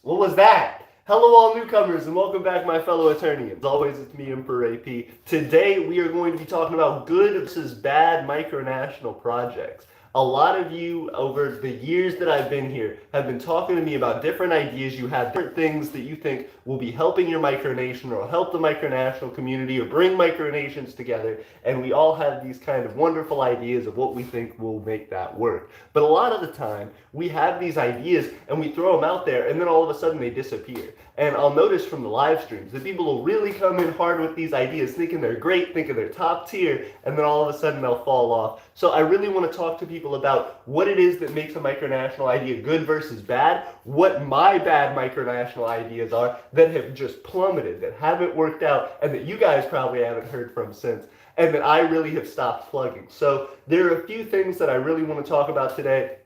What was that? Hello all newcomers and welcome back my fellow Aeternians. As always, it's me, Emperor AP. Today we are going to be talking about good versus bad micronational projects. A lot of you over the years that I've been here have been talking to me about different ideas. You have different things that you think will be helping your micronation or help the micronational community or bring micronations together. And we all have these kind of wonderful ideas of what we think will make that work. But a lot of the time, we have these ideas and we throw them out there and then all of a sudden they disappear. And I'll notice from the live streams that people will really come in hard with these ideas, thinking they're great, thinking they're top tier, and then all of a sudden they'll fall off. So I really want to talk to people about what it is that makes a micronational idea good versus bad, what my bad micronational ideas are that have just plummeted, that haven't worked out, and that you guys probably haven't heard from since, and that I really have stopped plugging. So there are a few things that I really want to talk about today,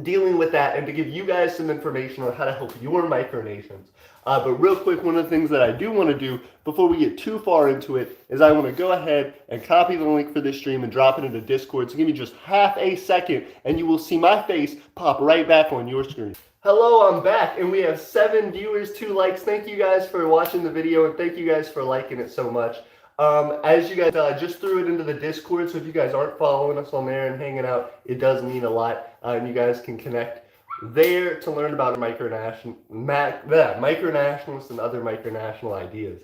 dealing with that and to give you guys some information on how to help your micronations. But real quick, one of the things that I do want to do before we get too far into it is I want to go ahead and copy the link for this stream and drop it into Discord. So give me just half a second and you will see my face pop right back on your screen. Hello, I'm back and we have 7 viewers, 2 likes. Thank you guys for watching the video and thank you guys for liking it so much. As you guys just threw it into the Discord, so if you guys aren't following us on there and hanging out, it does mean a lot, and you guys can connect there to learn about micronationalists and other micronational ideas.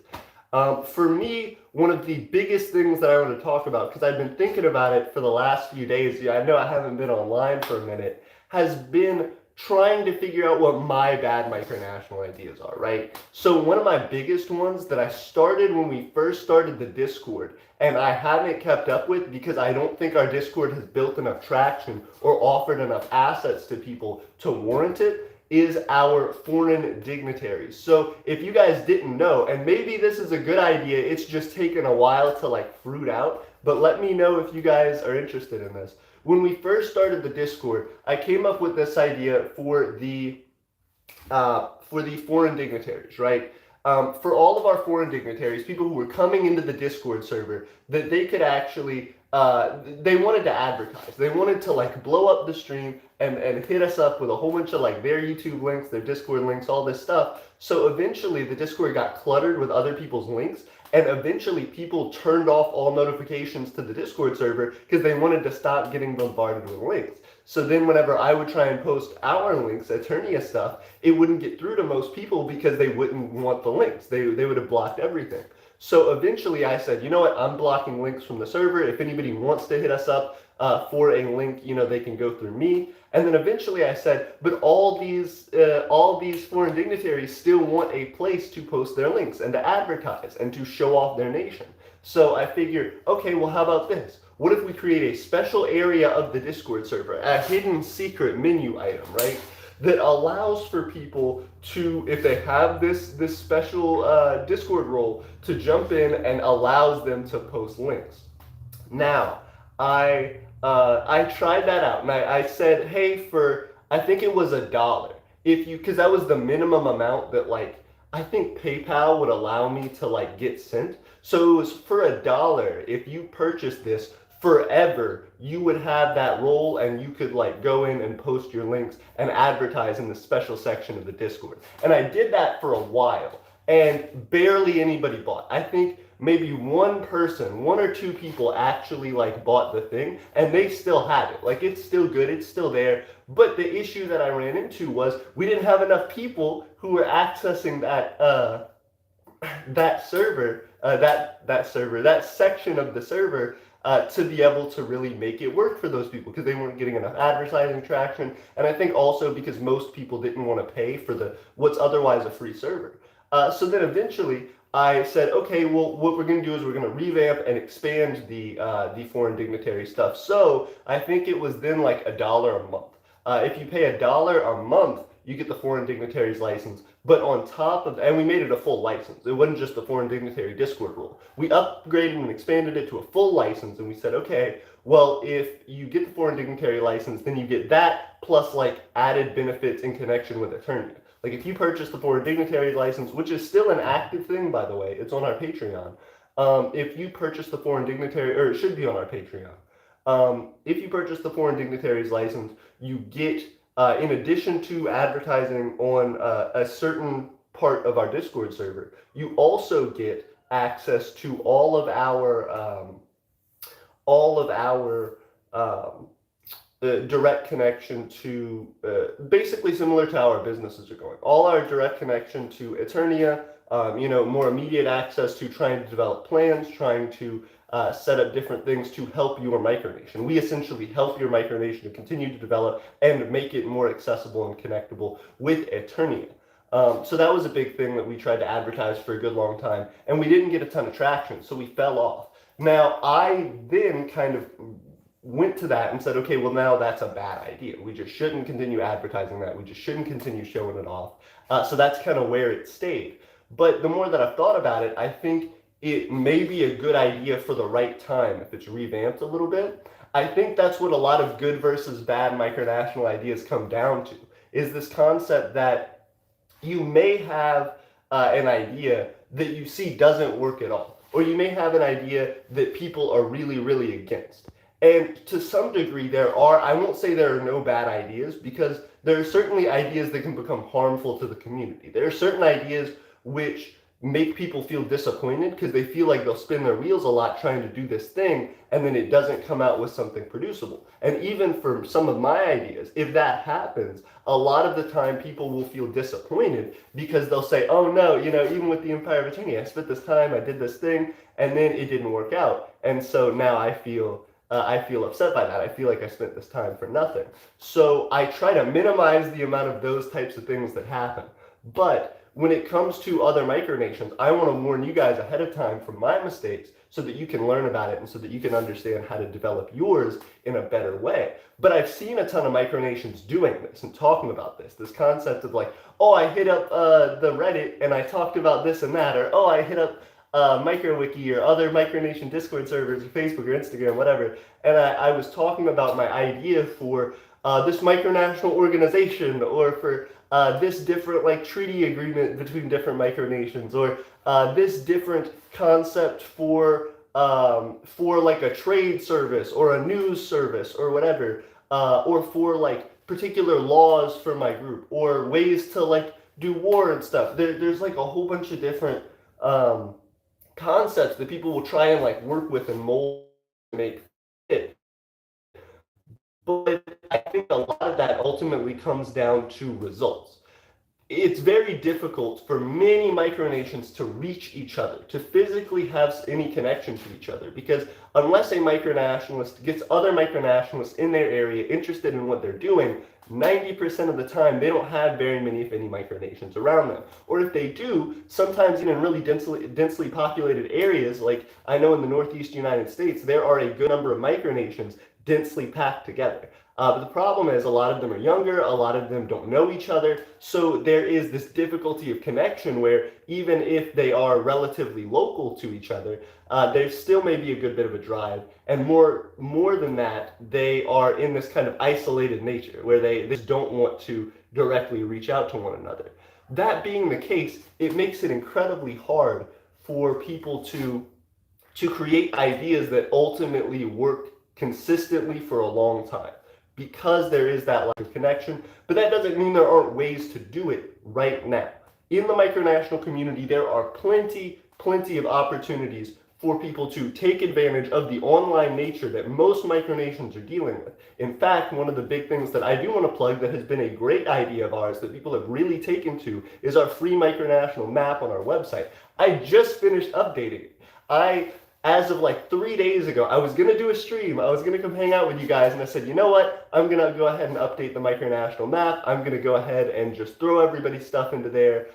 For me, one of the biggest things that I want to talk about, because I've been thinking about it for the last few days, I know I haven't been online for a minute, has been trying to figure out what my bad micronational ideas are, right? So one of my biggest ones that I started when we first started the Discord, and I haven't kept up with because I don't think our Discord has built enough traction or offered enough assets to people to warrant it, is our foreign dignitaries. So if you guys didn't know, and maybe this is a good idea, it's just taken a while to like fruit out, but let me know if you guys are interested in this. When we first started the Discord, I came up with this idea for the foreign dignitaries, right? For all of our foreign dignitaries, people who were coming into the Discord server, that they could actually, they wanted to advertise. They wanted to like blow up the stream and hit us up with a whole bunch of like their YouTube links, their Discord links, all this stuff. So eventually the Discord got cluttered with other people's links. And eventually people turned off all notifications to the Discord server because they wanted to stop getting bombarded with links. So then whenever I would try and post our links, Aeternia stuff, it wouldn't get through to most people because they wouldn't want the links. They would have blocked everything. So eventually I said, you know what, I'm blocking links from the server. If anybody wants to hit us up for a link, you know, they can go through me. And then eventually I said, but all these foreign dignitaries still want a place to post their links and to advertise and to show off their nation. So I figured, okay, well, how about this? What if we create a special area of the Discord server, a hidden secret menu item, right? That allows for people to, if they have this special Discord role, to jump in and allows them to post links. Now, I tried that out and I said, hey, for, I think it was $1. If you, because that was the minimum amount that like, I think PayPal would allow me to like get sent. So it was for $1. If you purchased this forever, you would have that role and you could like go in and post your links and advertise in the special section of the Discord. And I did that for a while and barely anybody bought. I think maybe one person, 1 or 2 people actually like bought the thing and they still have it. Like it's still good, it's still there. But the issue that I ran into was we didn't have enough people who were accessing that section of the server to be able to really make it work for those people because they weren't getting enough advertising traction. And I think also because most people didn't want to pay for what's otherwise a free server. So then eventually I said, okay, well, what we're going to do is we're going to revamp and expand the foreign dignitary stuff. So I think it was then like $1 a month. If you pay $1 a month, you get the foreign dignitaries license. But on top of, and we made it a full license. It wasn't just the foreign dignitary Discord role. We upgraded and expanded it to a full license, and we said, okay, well, if you get the foreign dignitary license, then you get that plus like added benefits in connection with Aeternia. Like if you purchase the foreign dignitary license, which is still an active thing, by the way, it's on our Patreon. If you purchase the foreign dignitary, or it should be on our Patreon. If you purchase the foreign dignitaries license, you get in addition to advertising on a certain part of our Discord server, you also get access to all of our direct connection to basically similar to how our businesses are going. All our direct connection to Aeternia, more immediate access to trying to develop plans, trying to set up different things to help your micronation. We essentially help your micronation to continue to develop and make it more accessible and connectable with Aeternia. So that was a big thing that we tried to advertise for a good long time, and we didn't get a ton of traction, so we fell off. Now, I then kind of went to that and said, okay, well, now that's a bad idea. We just shouldn't continue advertising that. We just shouldn't continue showing it off. So that's kind of where it stayed. But the more that I've thought about it, I think it may be a good idea for the right time if it's revamped a little bit. I think that's what a lot of good versus bad micronational ideas come down to, is this concept that you may have an idea that you see doesn't work at all, or you may have an idea that people are really, really against. And to some degree, I won't say there are no bad ideas, because there are certainly ideas that can become harmful to the community. There are certain ideas which make people feel disappointed because they feel like they'll spin their wheels a lot trying to do this thing, and then it doesn't come out with something producible. And even for some of my ideas, if that happens, a lot of the time people will feel disappointed because they'll say, oh no, even with the Empire of Aeternia, I spent this time, I did this thing, and then it didn't work out. And so now I feel upset by that. I feel like I spent this time for nothing. So I try to minimize the amount of those types of things that happen. But when it comes to other micronations, I want to warn you guys ahead of time from my mistakes so that you can learn about it and so that you can understand how to develop yours in a better way. But I've seen a ton of micronations doing this and talking about this concept of like, oh, I hit up the Reddit and I talked about this and that, or oh, I hit up MicroWiki or other micronation Discord servers or Facebook or Instagram, whatever, and I was talking about my idea for this micronational organization, or for this different like treaty agreement between different micronations, or this different concept for like a trade service or a news service or whatever, or for like particular laws for my group, or ways to like do war and stuff. There's like a whole bunch of different concepts that people will try and like work with and mold and make fit. But I think a lot of that ultimately comes down to results. It's very difficult for many micronations to reach each other, to physically have any connection to each other, because unless a micronationalist gets other micronationalists in their area interested in what they're doing, 90% of the time they don't have very many, if any, micronations around them. Or if they do, sometimes even in really densely populated areas, like I know in the Northeast United States, there are a good number of micronations densely packed together. But the problem is a lot of them are younger, a lot of them don't know each other, so there is this difficulty of connection where even if they are relatively local to each other, there still may be a good bit of a drive, and more than that, they are in this kind of isolated nature where they just don't want to directly reach out to one another. That being the case, it makes it incredibly hard for people to create ideas that ultimately work consistently for a long time, because there is that lack of connection. But that doesn't mean there aren't ways to do it right now. In the micronational community, there are plenty of opportunities for people to take advantage of the online nature that most micronations are dealing with. In fact, one of the big things that I do want to plug that has been a great idea of ours that people have really taken to is our free micronational map on our website. I just finished updating it. As of like 3 days ago, I was going to do a stream. I was going to come hang out with you guys, and I said, you know what? I'm going to go ahead and update the micronational map. I'm going to go ahead and just throw everybody's stuff into there.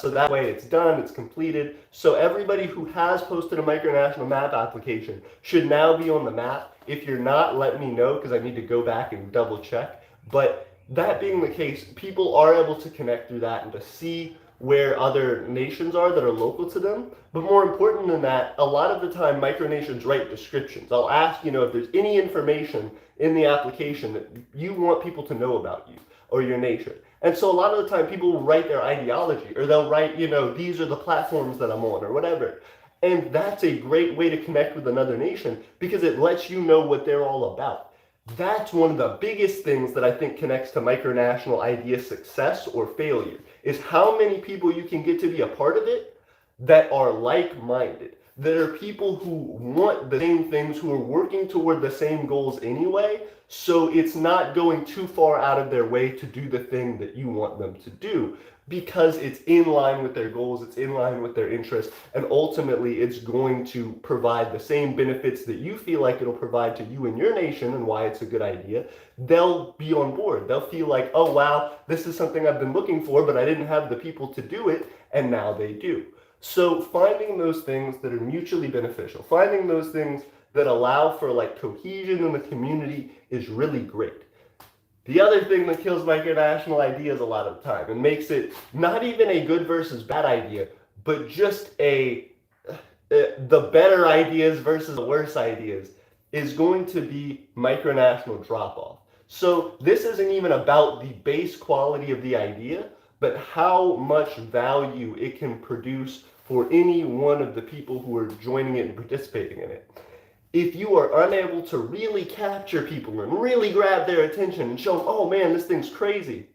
So that way it's done, it's completed. So everybody who has posted a micronational map application should now be on the map. If you're not, let me know, because I need to go back and double check. But that being the case, people are able to connect through that and to see where other nations are that are local to them. But more important than that, a lot of the time micronations write descriptions. I'll ask, if there's any information in the application that you want people to know about you or your nation. And so a lot of the time people will write their ideology, or they'll write, these are the platforms that I'm on, or whatever. And that's a great way to connect with another nation, because it lets you know what they're all about. That's one of the biggest things that I think connects to micronational idea success or failure, is how many people you can get to be a part of it that are like-minded, that are people who want the same things, who are working toward the same goals anyway, so it's not going too far out of their way to do the thing that you want them to do, because it's in line with their goals, it's in line with their interests, and ultimately it's going to provide the same benefits that you feel like it'll provide to you and your nation and why it's a good idea. They'll be on board. They'll feel like, oh wow, this is something I've been looking for, but I didn't have the people to do it, and now they do. So finding those things that are mutually beneficial, finding those things that allow for like cohesion in the community is really great. The other thing that kills micronational ideas a lot of the time and makes it not even a good versus bad idea, but just the better ideas versus the worse ideas is going to be micronational drop-off. So this isn't even about the base quality of the idea, but how much value it can produce for any one of the people who are joining it and participating in it. If you are unable to really capture people and really grab their attention and show them, oh man, this thing's crazy,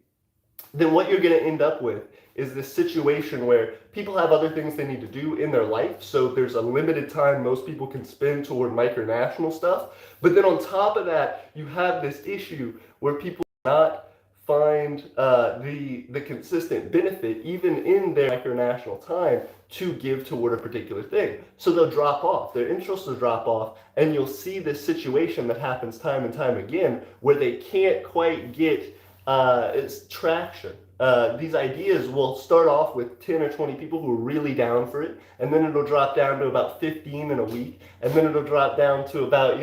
then what you're going to end up with is this situation where people have other things they need to do in their life, so there's a limited time most people can spend toward micronational stuff. But then on top of that, you have this issue where people not find the consistent benefit even in their micronational time to give toward a particular thing. So they'll drop off, their interests will drop off, and you'll see this situation that happens time and time again where they can't quite get traction. These ideas will start off with 10 or 20 people who are really down for it, and then it'll drop down to about 15 in a week, and then it'll drop down to about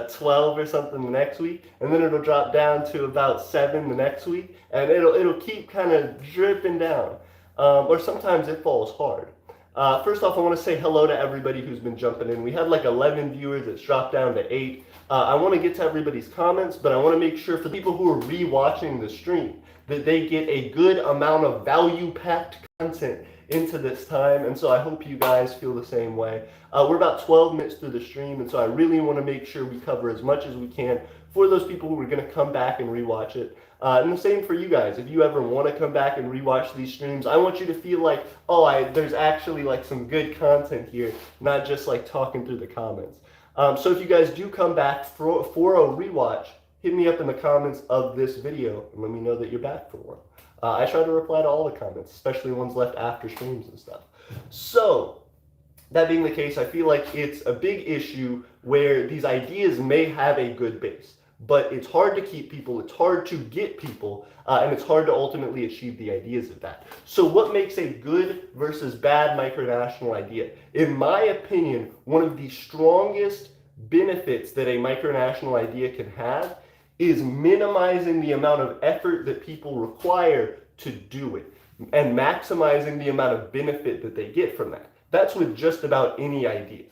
12 or something the next week, and then it'll drop down to about 7 the next week, and it'll keep kind of dripping down, or sometimes it falls hard. First off, I want to say hello to everybody who's been jumping in. We had like 11 viewers, it's dropped down to 8. I want to get to everybody's comments, but I want to make sure for the people who are re-watching the stream that they get a good amount of value-packed content into this time, and so I hope you guys feel the same way. We're about 12 minutes through the stream, and so I really want to make sure we cover as much as we can for those people who are going to come back and rewatch it. And the same for you guys. If you ever want to come back and rewatch these streams, I want you to feel like, oh, there's actually like some good content here, not just like talking through the comments. So if you guys do come back for a rewatch, hit me up in the comments of this video and let me know that you're back for one. I try to reply to all the comments, especially ones left after streams and stuff. So, that being the case, I feel like it's a big issue where these ideas may have a good base, but it's hard to keep people, it's hard to get people, and it's hard to ultimately achieve the ideas of that. So what makes a good versus bad micronational idea? In my opinion, one of the strongest benefits that a micronational idea can have is minimizing the amount of effort that people require to do it and maximizing the amount of benefit that they get from that. That's with just about any idea.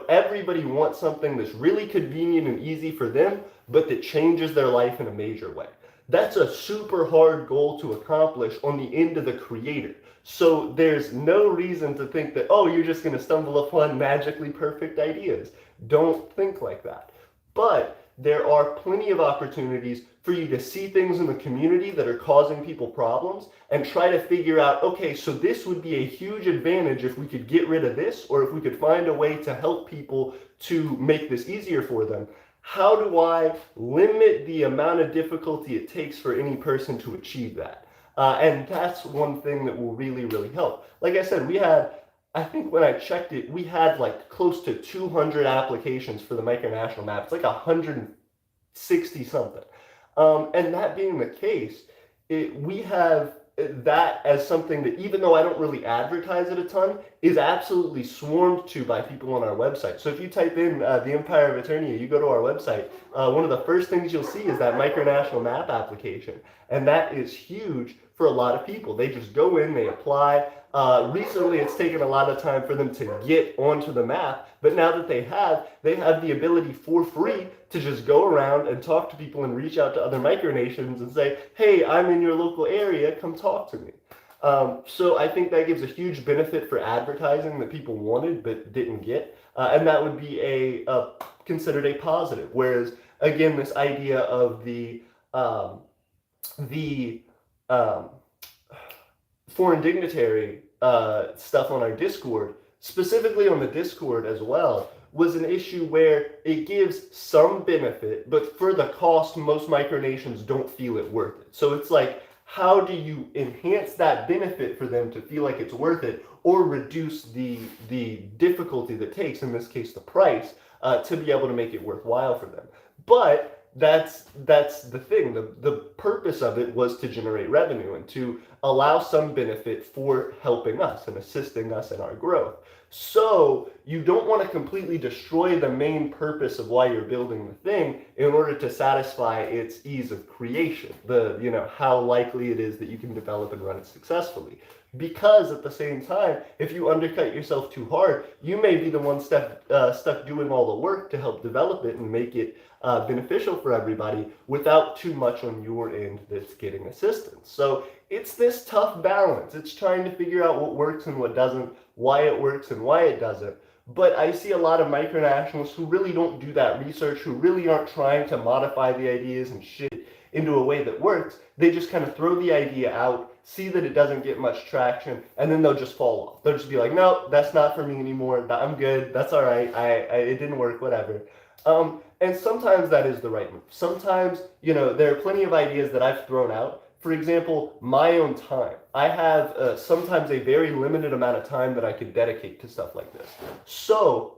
Everybody wants something that's really convenient and easy for them, but that changes their life in a major way. That's a super hard goal to accomplish on the end of the creator. So there's no reason to think that, oh, you're just going to stumble upon magically perfect ideas. Don't think like that. But there are plenty of opportunities for you to see things in the community that are causing people problems and try to figure out, okay, so this would be a huge advantage if we could get rid of this, or if we could find a way to help people to make this easier for them. How do I limit the amount of difficulty it takes for any person to achieve that? And that's one thing that will really, really help. Like I said, I think when I checked it, we had like close to 200 applications for the micronational map. It's like 160 something. And that being the case, we have that as something that, even though I don't really advertise it a ton, is absolutely swarmed to by people on our website. So if you type in the Empire of Aeternia, you go to our website, one of the first things you'll see is that micronational map application. And that is huge for a lot of people. They just go in, they apply. Recently, it's taken a lot of time for them to get onto the map, but now that they have the ability for free to just go around and talk to people and reach out to other micronations and say, hey, I'm in your local area, come talk to me. So I think that gives a huge benefit for advertising that people wanted but didn't get, and that would be considered a positive. Whereas again, this idea of the foreign dignitary stuff on our Discord, specifically on the Discord as well, was an issue where it gives some benefit, but for the cost, most micronations don't feel it worth it. So it's like, how do you enhance that benefit for them to feel like it's worth it, or reduce the difficulty that takes, in this case the price, to be able to make it worthwhile for them? But that's the thing. The purpose of it was to generate revenue and to allow some benefit for helping us and assisting us in our growth. So you don't want to completely destroy the main purpose of why you're building the thing in order to satisfy its ease of creation, how likely it is that you can develop and run it successfully. Because at the same time, if you undercut yourself too hard, you may be the one stuck doing all the work to help develop it and make it beneficial for everybody without too much on your end that's getting assistance. So it's this tough balance. It's trying to figure out what works and what doesn't, why it works and why it doesn't. But I see a lot of micronationalists who really don't do that research, who really aren't trying to modify the ideas and shit into a way that works. They just kind of throw the idea out, see that it doesn't get much traction, and then they'll just fall off. They'll just be like, no, that's not for me anymore. I'm good. That's all right. It didn't work, whatever. And sometimes that is the right move. Sometimes, there are plenty of ideas that I've thrown out. For example, my own time. I have sometimes a very limited amount of time that I could dedicate to stuff like this. So,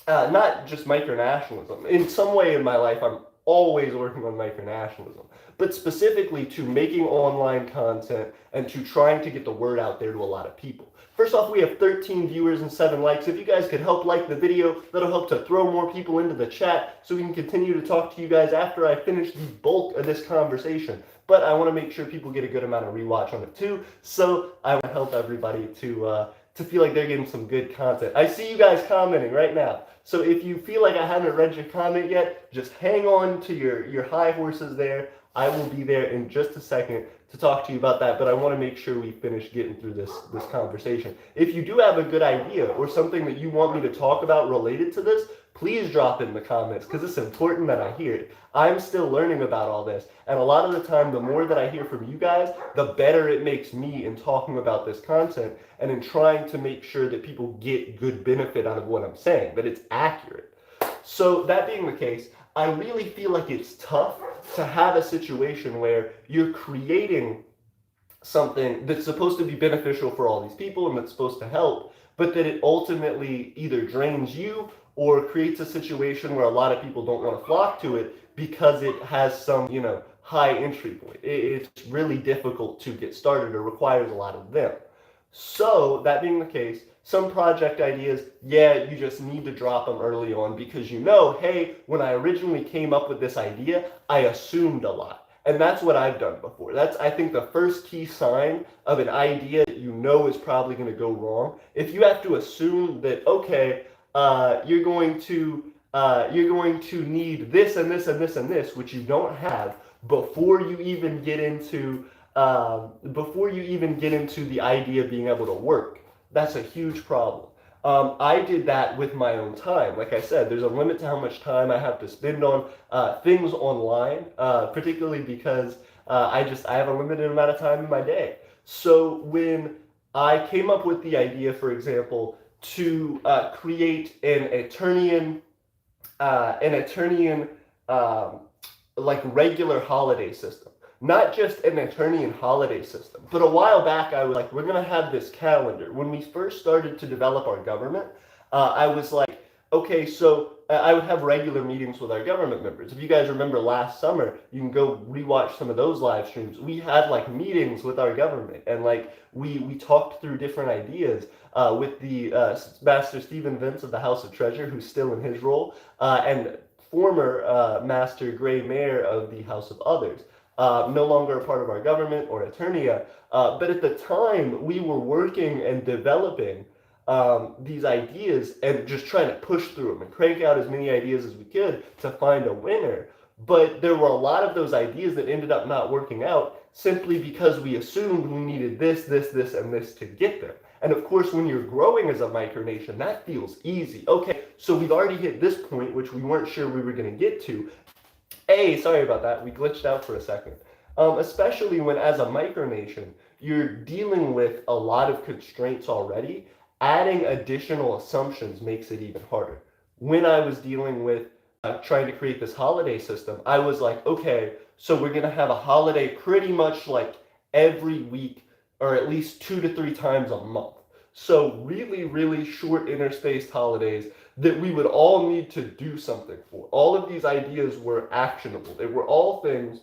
not just micronationalism. In some way in my life, I'm always working on micronationalism, but specifically to making online content and to trying to get the word out there to a lot of people. First off, we have 13 viewers and 7 likes. If you guys could help like the video, that'll help to throw more people into the chat so we can continue to talk to you guys after I finish the bulk of this conversation. But I want to make sure people get a good amount of rewatch on it too, so I want to help everybody to feel like they're getting some good content. I see you guys commenting right now. So if you feel like I haven't read your comment yet, just hang on to your high horses there. I will be there in just a second to talk to you about that, but I want to make sure we finish getting through this conversation. If you do have a good idea or something that you want me to talk about related to this, please drop it in the comments, because it's important that I hear it. I'm still learning about all this, and a lot of the time, the more that I hear from you guys, the better it makes me in talking about this content and in trying to make sure that people get good benefit out of what I'm saying, that it's accurate. So that being the case, I really feel like it's tough to have a situation where you're creating something that's supposed to be beneficial for all these people and that's supposed to help, but that it ultimately either drains you or creates a situation where a lot of people don't want to flock to it because it has some, high entry point. It's really difficult to get started or requires a lot of them. So that being the case, some project ideas, you just need to drop them early on because hey, when I originally came up with this idea, I assumed a lot. And that's what I've done before. That's, I think, the first key sign of an idea that is probably going to go wrong. If you have to assume that, okay, you're going to need this and this and this and this, which you don't have, before you even get into the idea of being able to work. That's a huge problem. I did that with my own time. Like I said, there's a limit to how much time I have to spend on things online, particularly because I have a limited amount of time in my day. So when I came up with the idea, for example, to create an Aeternian like regular holiday system. Not just an Aeternian holiday system, but a while back I was like, we're going to have this calendar. When we first started to develop our government, I was like, okay, so I would have regular meetings with our government members. If you guys remember last summer, you can go rewatch some of those live streams. We had meetings with our government, and we talked through different ideas with the Master Stephen Vince of the House of Treasure, who's still in his role, and former Master Gray Mayor of the House of Others. No longer a part of our government or Aeternia, but at the time we were working and developing these ideas and just trying to push through them and crank out as many ideas as we could to find a winner. But there were a lot of those ideas that ended up not working out simply because we assumed we needed this, and this to get there. And of course, when you're growing as a micronation, that feels easy. Okay, so we've already hit this point, which we weren't sure we were going to get to. Hey, sorry about that. We glitched out for a second. Especially when, as a micronation, you're dealing with a lot of constraints already, adding additional assumptions makes it even harder. When I was dealing with trying to create this holiday system, I was like, okay, so we're going to have a holiday pretty much like every week, or at least 2 to 3 times a month. So really, really short interspaced holidays that we would all need to do something for. All of these ideas were actionable. They were all things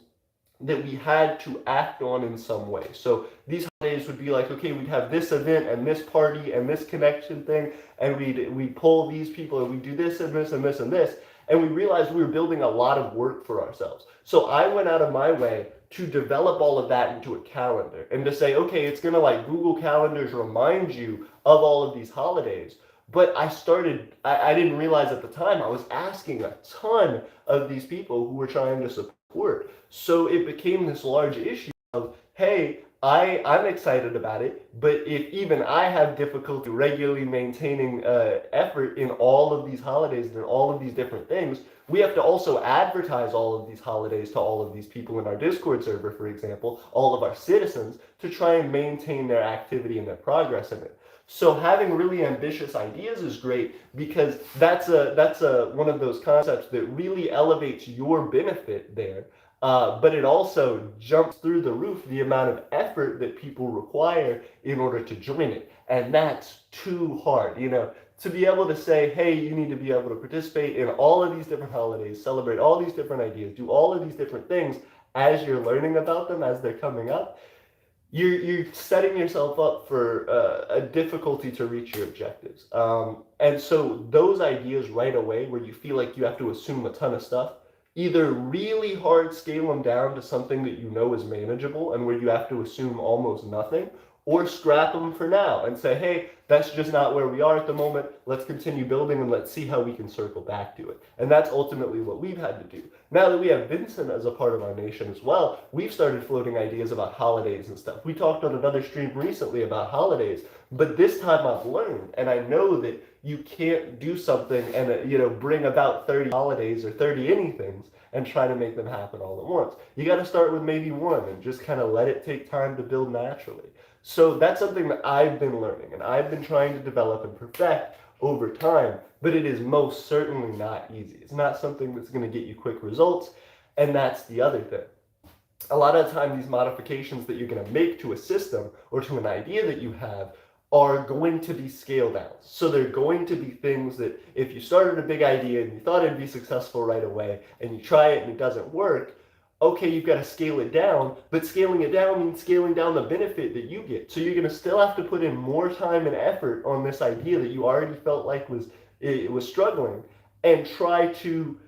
that we had to act on in some way. So these holidays would be like, okay, we'd have this event and this party and this connection thing, and we'd pull these people and we'd do this and this and this and this. And we realized we were building a lot of work for ourselves. So I went out of my way to develop all of that into a calendar and to say, okay, it's gonna like Google Calendars remind you of all of these holidays. But I didn't realize at the time I was asking a ton of these people who were trying to support. So it became this large issue of, hey, I'm excited about it, but if even I have difficulty regularly maintaining effort in all of these holidays and all of these different things, we have to also advertise all of these holidays to all of these people in our Discord server, for example, all of our citizens, to try and maintain their activity and their progress in it. So having really ambitious ideas is great because that's one of those concepts that really elevates your benefit there. But it also jumps through the roof the amount of effort that people require in order to join it. And that's too hard, to be able to say, hey, you need to be able to participate in all of these different holidays, celebrate all these different ideas, do all of these different things as you're learning about them, as they're coming up. You're setting yourself up for a difficulty to reach your objectives. And so those ideas right away where you feel like you have to assume a ton of stuff, either really hard scale them down to something that you know is manageable and where you have to assume almost nothing, or scrap them for now and say, hey, that's just not where we are at the moment. Let's continue building and let's see how we can circle back to it. And that's ultimately what we've had to do. Now that we have Vincent as a part of our nation as well, we've started floating ideas about holidays and stuff. We talked on another stream recently about holidays, but this time I've learned, and I know that you can't do something and bring about 30 holidays or 30 anythings and try to make them happen all at once. You got to start with maybe one and just kind of let it take time to build naturally. So that's something that I've been learning and I've been trying to develop and perfect over time, but it is most certainly not easy. It's not something that's going to get you quick results, and that's the other thing. A lot of the time, these modifications that you're going to make to a system or to an idea that you have are going to be scaled down. So they're going to be things that if you started a big idea and you thought it'd be successful right away and you try it and it doesn't work, okay, you've got to scale it down, but scaling it down means scaling down the benefit that you get. So you're going to still have to put in more time and effort on this idea that you already felt like was struggling, and try to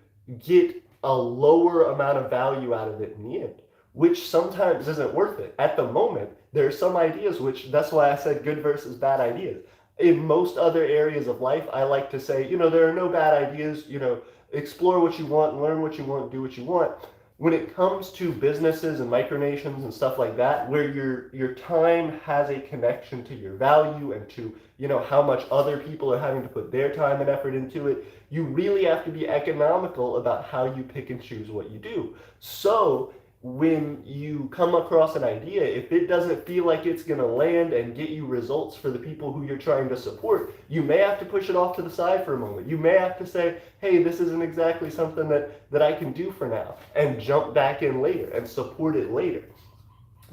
get a lower amount of value out of it in the end, which sometimes isn't worth it. At the moment, there are some ideas which, that's why I said good versus bad ideas. In most other areas of life, I like to say, there are no bad ideas, explore what you want, learn what you want, do what you want. When it comes to businesses and micronations and stuff like that, where your time has a connection to your value and to how much other people are having to put their time and effort into it, you really have to be economical about how you pick and choose what you do. So when you come across an idea, if it doesn't feel like it's going to land and get you results for the people who you're trying to support, you may have to push it off to the side for a moment. You may have to say, hey, this isn't exactly something that I can do for now, and jump back in later and support it later.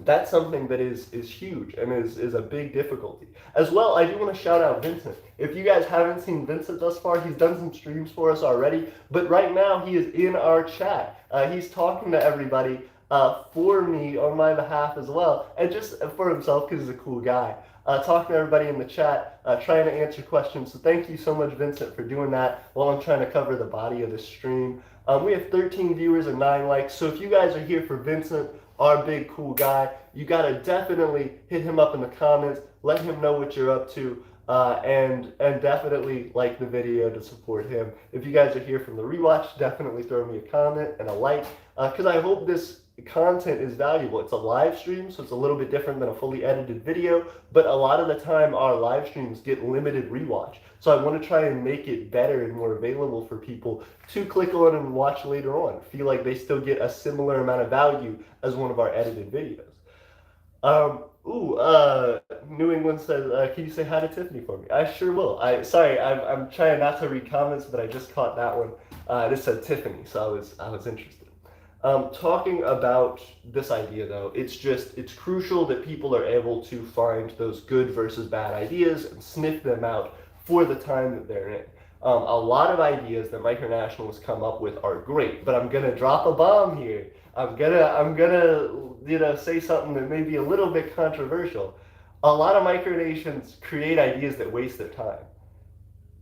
That's something that is huge and is a big difficulty. As well, I do want to shout out Vincent. If you guys haven't seen Vincent thus far, he's done some streams for us already, but right now he is in our chat. He's talking to everybody for me on my behalf as well, and just for himself because he's a cool guy. Talking to everybody in the chat, trying to answer questions. So thank you so much, Vincent, for doing that while I'm trying to cover the body of the stream. We have 13 viewers and 9 likes, so if you guys are here for Vincent, our big cool guy, you gotta definitely hit him up in the comments, let him know what you're up to, and definitely like the video to support him. If you guys are here from the rewatch, definitely throw me a comment and a like, because I hope this content is valuable. It's a live stream, so it's a little bit different than a fully edited video, but a lot of the time our live streams get limited rewatch. So I want to try and make it better and more available for people to click on and watch later on. Feel like they still get a similar amount of value as one of our edited videos. New England says, can you say hi to Tiffany for me? I sure will. I'm trying not to read comments, but I just caught that one. This said Tiffany, so I was interested. Talking about this idea though, it's crucial that people are able to find those good versus bad ideas and sniff them out for the time that they're in. A lot of ideas that micronationalists come up with are great, but I'm gonna drop a bomb here. I'm gonna say something that may be a little bit controversial. A lot of micronations create ideas that waste their time.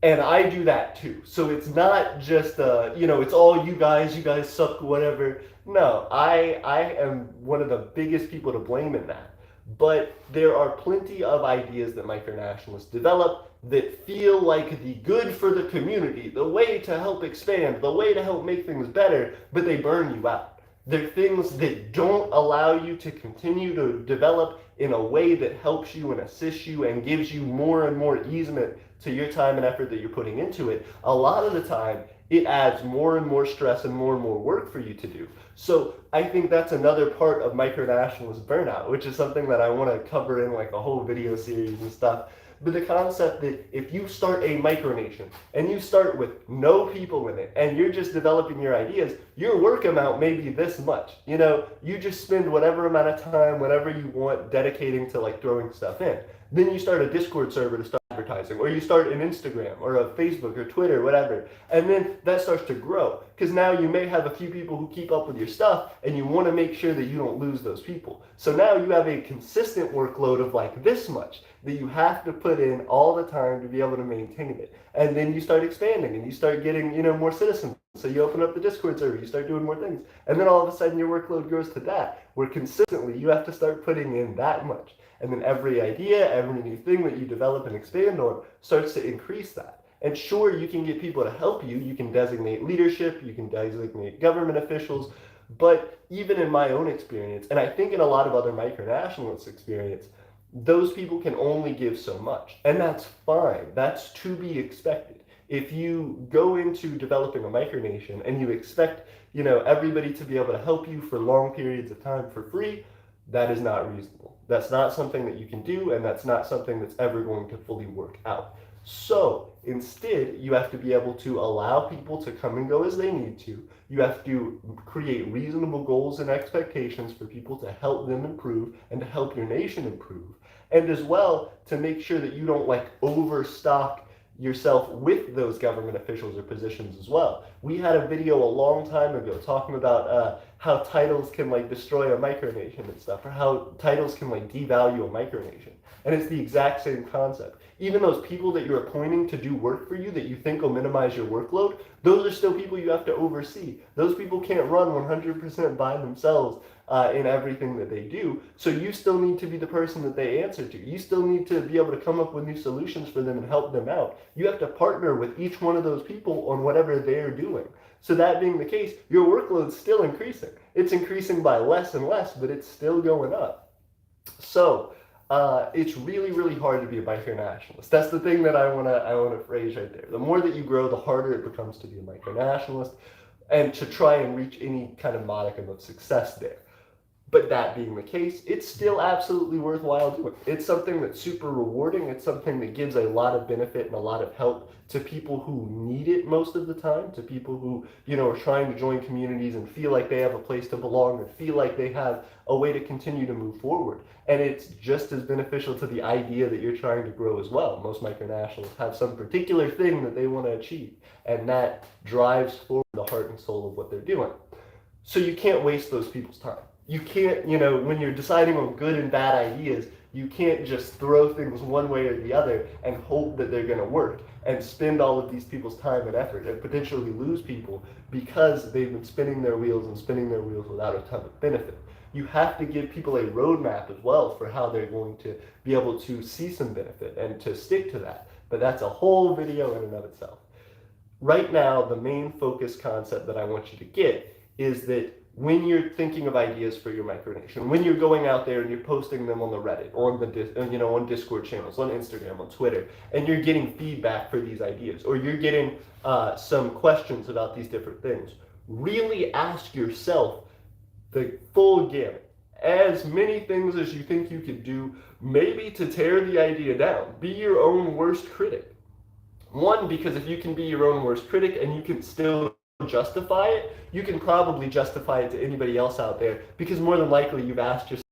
And I do that too. So it's not just, it's all you guys suck, whatever. No, I am one of the biggest people to blame in that. But there are plenty of ideas that micronationalists develop that feel like the good for the community, the way to help expand, the way to help make things better, but they burn you out. They're things that don't allow you to continue to develop in a way that helps you and assists you and gives you more and more easement to your time and effort that you're putting into it. A lot of the time, it adds more and more stress and more work for you to do. So I think that's another part of micronationalist burnout, which is something that I want to cover in like a whole video series and stuff. But the concept that if you start a micronation and you start with no people in it and you're just developing your ideas, your work amount may be this much. You just spend whatever amount of time, whatever you want, dedicating to like throwing stuff in. Then you start a Discord server to start advertising, or you start an Instagram or a Facebook or Twitter, whatever. And then that starts to grow because now you may have a few people who keep up with your stuff and you want to make sure that you don't lose those people. So now you have a consistent workload of like this much that you have to put in all the time to be able to maintain it. And then you start expanding and you start getting, more citizens. So you open up the Discord server, you start doing more things. And then all of a sudden your workload grows to that, where consistently you have to start putting in that much. And then every idea, every new thing that you develop and expand on starts to increase that. And sure, you can get people to help you. You can designate leadership, you can designate government officials. But even in my own experience, and I think in a lot of other micronationalists' experience, those people can only give so much. And that's fine. That's to be expected. If you go into developing a micronation and you expect, everybody to be able to help you for long periods of time for free, that is not reasonable. That's not something that you can do, and that's not something that's ever going to fully work out. So instead, you have to be able to allow people to come and go as they need to. You have to create reasonable goals and expectations for people to help them improve and to help your nation improve. And as well, to make sure that you don't overstock yourself with those government officials or positions as well. We had a video a long time ago talking about how titles can destroy a micronation and stuff, or how titles can devalue a micronation. And it's the exact same concept. Even those people that you're appointing to do work for you that you think will minimize your workload, those are still people you have to oversee. Those people can't run 100% by themselves in everything that they do. So you still need to be the person that they answer to. You still need to be able to come up with new solutions for them and help them out. You have to partner with each one of those people on whatever they're doing. So that being the case, your workload's still increasing. It's increasing by less and less, but it's still going up. So it's really, really hard to be a micronationalist. That's the thing that I wanna phrase right there. The more that you grow, the harder it becomes to be a micronationalist and to try and reach any kind of modicum of success there. But that being the case, it's still absolutely worthwhile doing. It's something that's super rewarding. It's something that gives a lot of benefit and a lot of help to people who need it most of the time, to people who, are trying to join communities and feel like they have a place to belong and feel like they have a way to continue to move forward. And it's just as beneficial to the idea that you're trying to grow as well. Most micronationalists have some particular thing that they want to achieve, and that drives forward the heart and soul of what they're doing. So you can't waste those people's time. You can't, when you're deciding on good and bad ideas, you can't just throw things one way or the other and hope that they're going to work and spend all of these people's time and effort and potentially lose people because they've been spinning their wheels without a ton of benefit. You have to give people a roadmap as well for how they're going to be able to see some benefit and to stick to that. But that's a whole video in and of itself. Right now, the main focus concept that I want you to get is that when you're thinking of ideas for your micronation, when you're going out there and you're posting them on the Reddit, or on the on Discord channels, on Instagram, on Twitter, and you're getting feedback for these ideas, or you're getting some questions about these different things, really ask yourself the full gamut. As many things as you think you could do, maybe to tear the idea down. Be your own worst critic. One, because if you can be your own worst critic and you can still justify it, you can probably justify it to anybody else out there, because more than likely you've asked yourself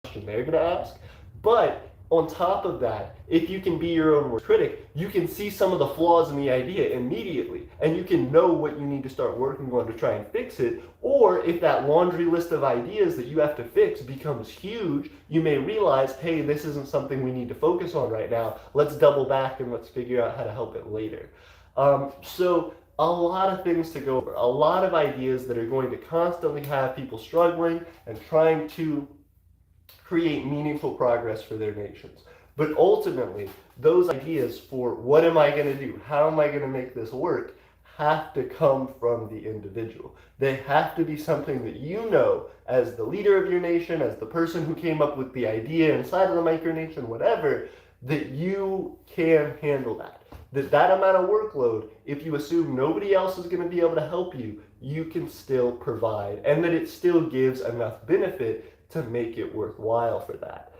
the question they're going to ask. But on top of that, if you can be your own worst critic, you can see some of the flaws in the idea immediately, and you can know what you need to start working on to try and fix it. Or if that laundry list of ideas that you have to fix becomes huge, you may realize, hey, this isn't something we need to focus on right now. Let's double back and let's figure out how to help it later. So a lot of things to go over, a lot of ideas that are going to constantly have people struggling and trying to create meaningful progress for their nations. But ultimately, those ideas for what am I going to do, how am I going to make this work, have to come from the individual. They have to be something that you know, as the leader of your nation, as the person who came up with the idea inside of the micronation, whatever, that you can handle that. That amount of workload, if you assume nobody else is going to be able to help you, you can still provide, and that it still gives enough benefit to make it worthwhile for that.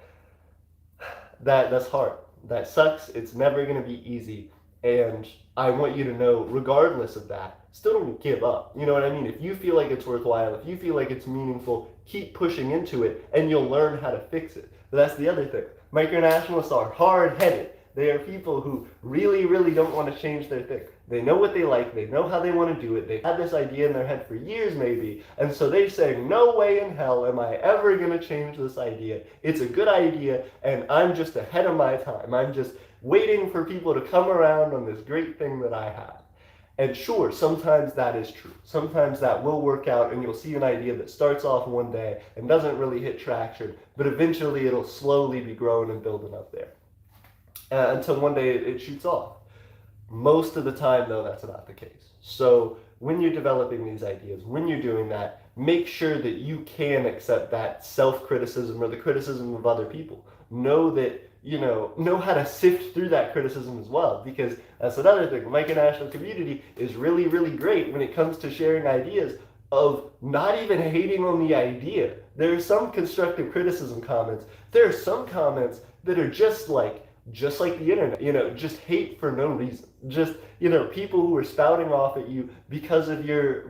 That's hard. That sucks. It's never going to be easy. And I want you to know, regardless of that, still don't give up. You know what I mean? If you feel like it's worthwhile, if you feel like it's meaningful, keep pushing into it, and you'll learn how to fix it. But that's the other thing. Micronationalists are hard-headed. They are people who really, really don't want to change their thing. They know what they like, they know how they want to do it, they've had this idea in their head for years maybe, and so they say, no way in hell am I ever going to change this idea. It's a good idea, and I'm just ahead of my time. I'm just waiting for people to come around on this great thing that I have. And sure, sometimes that is true. Sometimes that will work out, and you'll see an idea that starts off one day and doesn't really hit traction, but eventually it'll slowly be growing and building up there. Until one day it shoots off. Most of the time, though, that's not the case. So when you're developing these ideas, when you're doing that, make sure that you can accept that self-criticism or the criticism of other people. Know that, know how to sift through that criticism as well, because that's another thing. The micronational community is really, really great when it comes to sharing ideas of not even hating on the idea. There are some constructive criticism comments. There are some comments that are just like the internet, just hate for no reason. Just, people who are spouting off at you because of your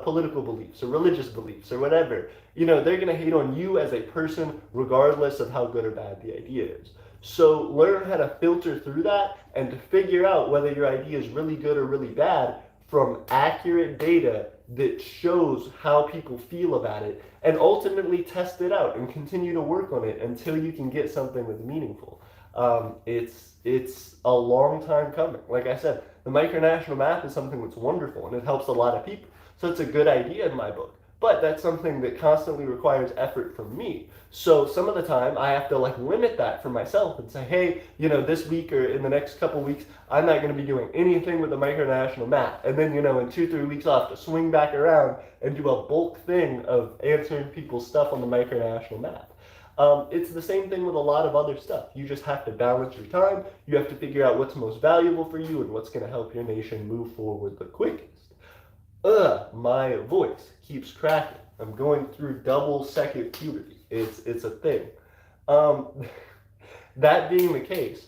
political beliefs or religious beliefs or whatever. They're going to hate on you as a person regardless of how good or bad the idea is. So learn how to filter through that and to figure out whether your idea is really good or really bad from accurate data that shows how people feel about it, and ultimately test it out and continue to work on it until you can get something that's meaningful. It's a long time coming. Like I said, the micronational map is something that's wonderful and it helps a lot of people. So it's a good idea in my book. But that's something that constantly requires effort from me. So some of the time I have to limit that for myself and say, hey, this week or in the next couple weeks, I'm not going to be doing anything with the micronational map. And then, in 2-3 weeks I'll have to swing back around and do a bulk thing of answering people's stuff on the micronational map. It's the same thing with a lot of other stuff. You just have to balance your time. You have to figure out what's most valuable for you and what's going to help your nation move forward the quickest. My voice keeps cracking. I'm going through double second puberty. It's a thing. That being the case,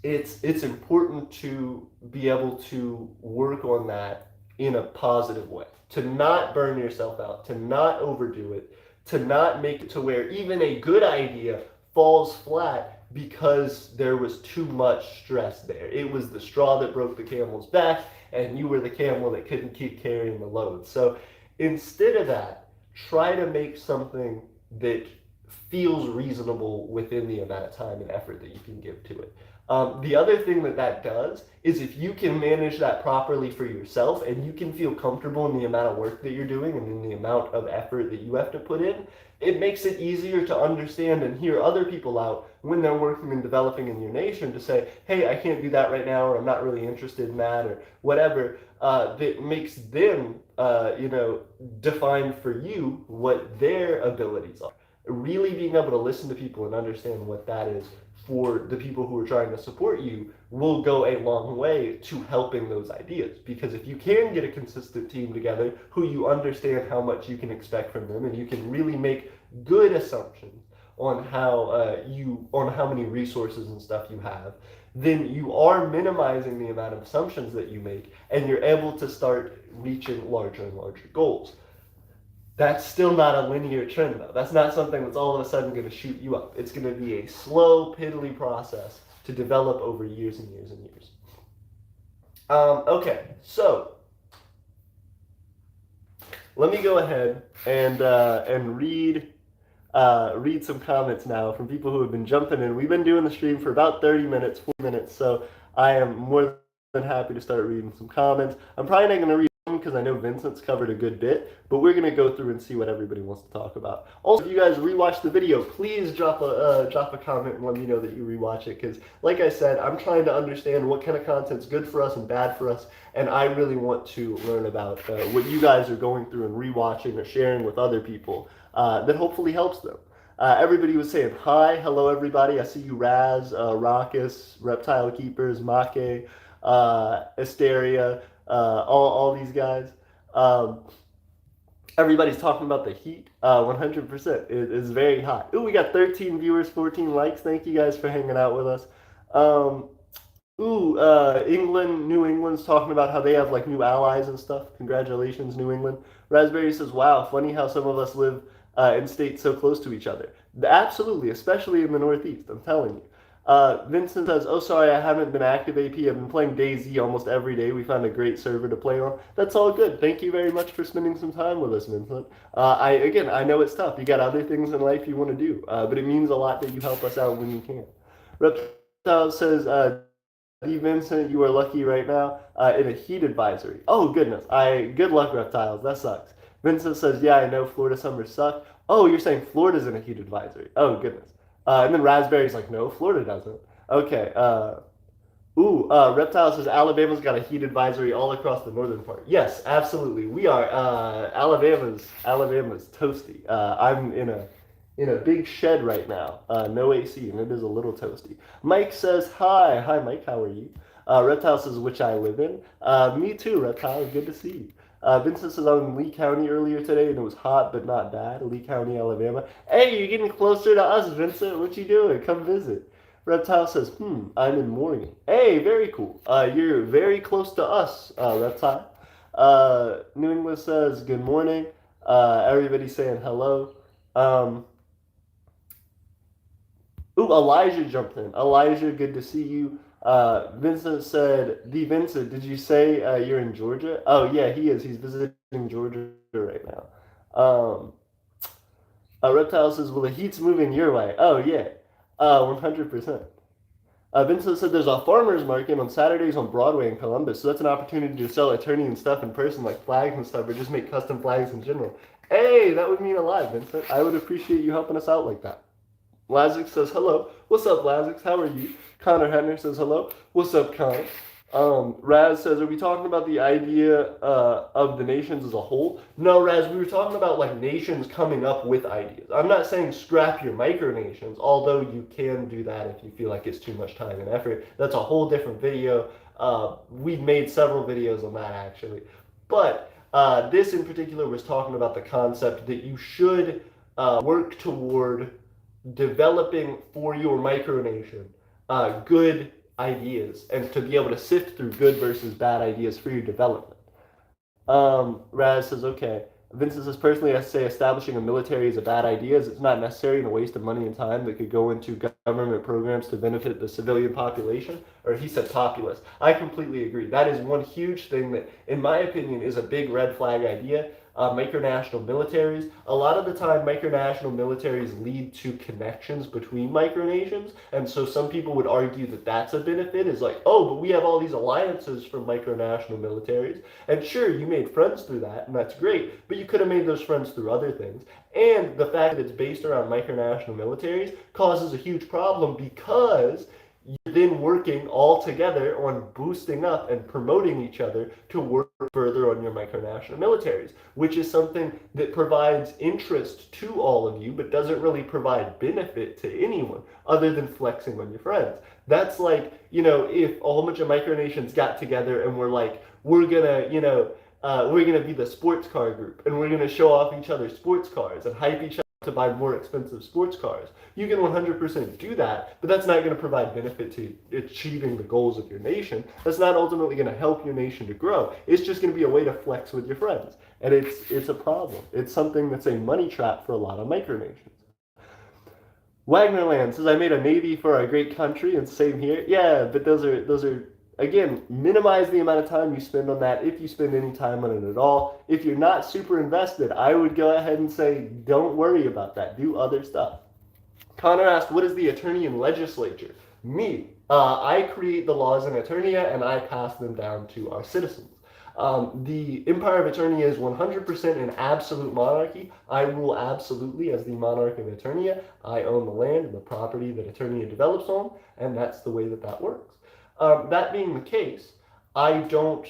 it's important to be able to work on that in a positive way. To not burn yourself out, to not overdo it, to not make it to where even a good idea falls flat because there was too much stress there. It was the straw that broke the camel's back, and you were the camel that couldn't keep carrying the load. So instead of that, try to make something that feels reasonable within the amount of time and effort that you can give to it. The other thing that does is if you can manage that properly for yourself and you can feel comfortable in the amount of work that you're doing and in the amount of effort that you have to put in, it makes it easier to understand and hear other people out when they're working and developing in your nation to say, hey, I can't do that right now, or I'm not really interested in that, or whatever, that makes them, define for you what their abilities are. Really being able to listen to people and understand what that is for the people who are trying to support you will go a long way to helping those ideas. Because if you can get a consistent team together who you understand how much you can expect from them, and you can really make good assumptions on how many resources and stuff you have, then you are minimizing the amount of assumptions that you make, and you're able to start reaching larger and larger goals. That's still not a linear trend, though. That's not something that's all of a sudden going to shoot you up. It's going to be a slow, piddly process to develop over years and years and years. Okay, so let me go ahead and read some comments now from people who have been jumping in. We've been doing the stream for about 30 minutes, 40 minutes, so I am more than happy to start reading some comments. I'm probably not going to read because I know Vincent's covered a good bit, but we're going to go through and see what everybody wants to talk about. Also, if you guys rewatch the video, please drop a comment and let me know that you rewatch it, because like I said, I'm trying to understand what kind of content's good for us and bad for us, and I really want to learn about what you guys are going through and rewatching or sharing with other people that hopefully helps them. Everybody was saying hi, hello everybody. I see you, Raz, Raucus, Reptile Keepers, Make, Aeternia, all these guys. Everybody's talking about the heat. 100%. It is very hot. Ooh, we got 13 viewers, 14 likes. Thank you guys for hanging out with us. England, New England's talking about how they have like new allies and stuff. Congratulations, New England. Raspberry says, wow, funny how some of us live in states so close to each other. Absolutely, especially in the Northeast, I'm telling you. Vincent says, oh, sorry, I haven't been active, AP. I've been playing DayZ almost every day. We found a great server to play on. That's all good. Thank you very much for spending some time with us, Vincent. I know it's tough. You got other things in life you want to do, but it means a lot that you help us out when you can. Reptile says, Vincent, you are lucky right now in a heat advisory. Oh, goodness. Good luck, Reptiles. That sucks. Vincent says, yeah, I know Florida summers suck. Oh, you're saying Florida's in a heat advisory. Oh, goodness. And then Raspberry's like, no, Florida doesn't. Okay. Reptile says Alabama's got a heat advisory all across the northern part. Yes, absolutely. We are. Alabama's toasty. I'm in a big shed right now. No AC, and it is a little toasty. Mike says hi. Hi, Mike. How are you? Reptile says, which I live in. Me too, Reptile. Good to see you. Vincent says I was in Lee County earlier today and it was hot but not bad. Lee County, Alabama. Hey, you're getting closer to us, Vincent. What you doing? Come visit. Reptile says, I'm in Morgan. Hey, very cool. You're very close to us, Reptile. New England says, good morning. Everybody's saying hello. Elijah jumped in. Elijah, good to see you. Vincent said, Vincent, did you say you're in Georgia? Oh, yeah, he is. He's visiting Georgia right now. Reptile says, well, the heat's moving your way. Oh, yeah, 100%. Vincent said there's a farmer's market on Saturdays on Broadway in Columbus, so that's an opportunity to sell Aeternian stuff in person, like flags and stuff, or just make custom flags in general. Hey, that would mean a lot, Vincent. I would appreciate you helping us out like that. Lazix says hello. What's up, Lazix? How are you? Connor Henner says hello. What's up, Connor? Raz says, are we talking about the idea of the nations as a whole? No, Raz, we were talking about like nations coming up with ideas. I'm not saying scrap your micronations, although you can do that if you feel like it's too much time and effort. That's a whole different video. We've made several videos on that actually. But this in particular was talking about the concept that you should work toward developing for your micronation good ideas, and to be able to sift through good versus bad ideas for your development. Raz says, okay. Vincent says, personally, I say establishing a military is a bad idea, as it's not necessary and a waste of money and time that could go into government programs to benefit the civilian population. Or he said populace. I completely agree. That is one huge thing that, in my opinion, is a big red flag idea. micronational militaries. A lot of the time, micronational militaries lead to connections between micronations, and so some people would argue that that's a benefit, is like, oh, but we have all these alliances from micronational militaries, and sure, you made friends through that, and that's great, but you could have made those friends through other things. And the fact that it's based around micronational militaries causes a huge problem, because you're then working all together on boosting up and promoting each other to work further on your micronational militaries, which is something that provides interest to all of you, but doesn't really provide benefit to anyone other than flexing on your friends. That's like, if a whole bunch of micronations got together and were like, we're gonna be the sports car group, and we're gonna show off each other's sports cars and hype each other to buy more expensive sports cars. You can 100% do that, but that's not going to provide benefit to achieving the goals of your nation. That's not ultimately going to help your nation to grow. It's just going to be a way to flex with your friends. And it's a problem. It's something that's a money trap for a lot of micronations. Wagnerland says, I made a navy for our great country, and same here. Yeah, but those are again, minimize the amount of time you spend on that, if you spend any time on it at all. If you're not super invested, I would go ahead and say, don't worry about that. Do other stuff. Connor asked, what is the Aeternian legislature? Me. I create the laws in Aeternia, and I pass them down to our citizens. The Empire of Aeternia is 100% an absolute monarchy. I rule absolutely as the monarch of Aeternia. I own the land and the property that Aeternia develops on, and that's the way that works. That being the case, I don't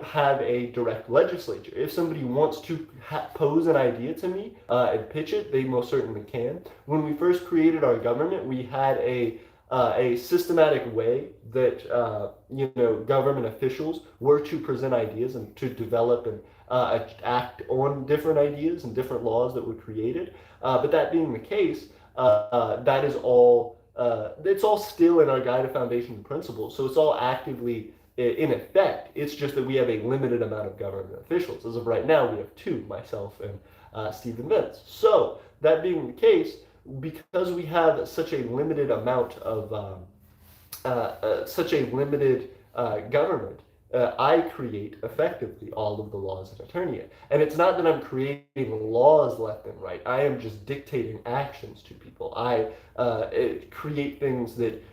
have a direct legislature. If somebody wants to pose an idea to me and pitch it, they most certainly can. When we first created our government, we had a systematic way that government officials were to present ideas and to develop and act on different ideas and different laws that were created. But that being the case, that is all. It's all still in our Guide to Foundation Principles, so it's all actively in effect. It's just that we have a limited amount of government officials. As of right now, we have two, myself and Stephen Vince. So, that being the case, because we have such a limited amount of, government, I create effectively all of the laws in Aeternia. And it's not that I'm creating laws left and right. I am just dictating actions to people. I create things that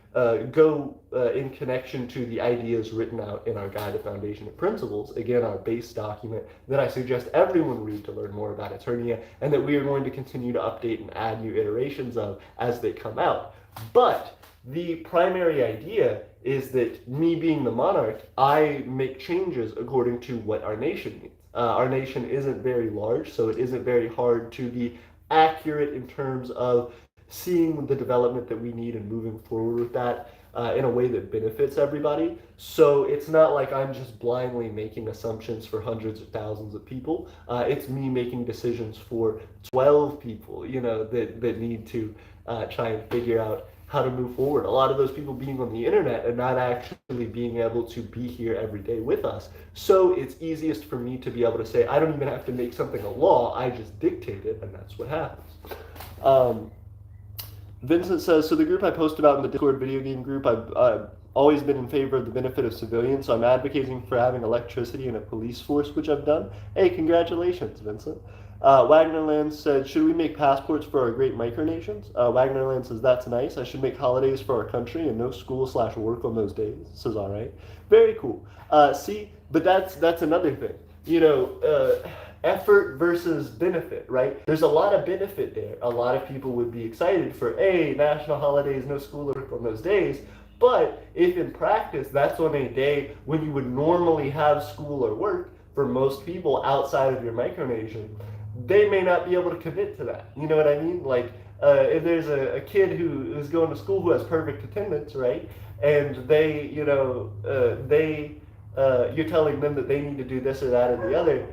go in connection to the ideas written out in our Guide to Foundation and Principles, again, our base document that I suggest everyone read to learn more about Aeternia, and that we are going to continue to update and add new iterations of as they come out. But the primary idea is that me being the monarch, I make changes according to what our nation needs. Our nation isn't very large, so it isn't very hard to be accurate in terms of seeing the development that we need and moving forward with that in a way that benefits everybody. So it's not like I'm just blindly making assumptions for hundreds of thousands of people. It's me making decisions for 12 people, that need to try and figure out how to move forward. A lot of those people being on the internet and not actually being able to be here every day with us. So it's easiest for me to be able to say, I don't even have to make something a law, I just dictate it, and that's what happens. Vincent says, so the group I post about in the Discord video game group, I've always been in favor of the benefit of civilians, so I'm advocating for having electricity and a police force, which I've done. Hey, congratulations, Vincent. Wagnerland said, should we make passports for our great micronations? Wagnerland says, that's nice. I should make holidays for our country and no school/work on those days. Says, all right. Very cool. See, but that's another thing. Effort versus benefit, right? There's a lot of benefit there. A lot of people would be excited for, national holidays, no school or work on those days. But if in practice, that's on a day when you would normally have school or work for most people outside of your micronation, they may not be able to commit to that. You know what I mean? Like, if there's a kid who is going to school who has perfect attendance, right? And you're telling them that they need to do this or that or the other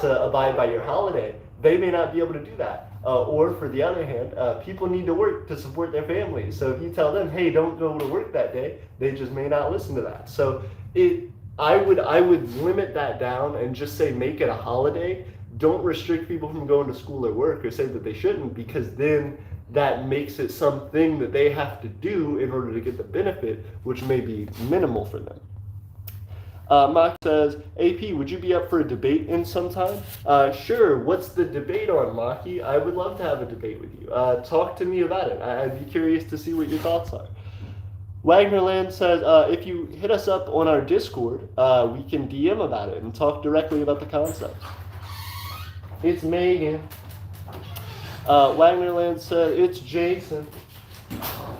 to abide by your holiday, they may not be able to do that. Or for the other hand, people need to work to support their families. So if you tell them, hey, don't go to work that day, they just may not listen to that. So I would limit that down and just say make it a holiday. Don't restrict people from going to school or work or say that they shouldn't, because then that makes it something that they have to do in order to get the benefit, which may be minimal for them. Mock says, AP, would you be up for a debate in some time? Sure. What's the debate on, Maki? I would love to have a debate with you. Talk to me about it. I'd be curious to see what your thoughts are. Wagnerland says, if you hit us up on our Discord, we can DM about it and talk directly about the concept. It's Megan. Wagnerland says, it's Jason.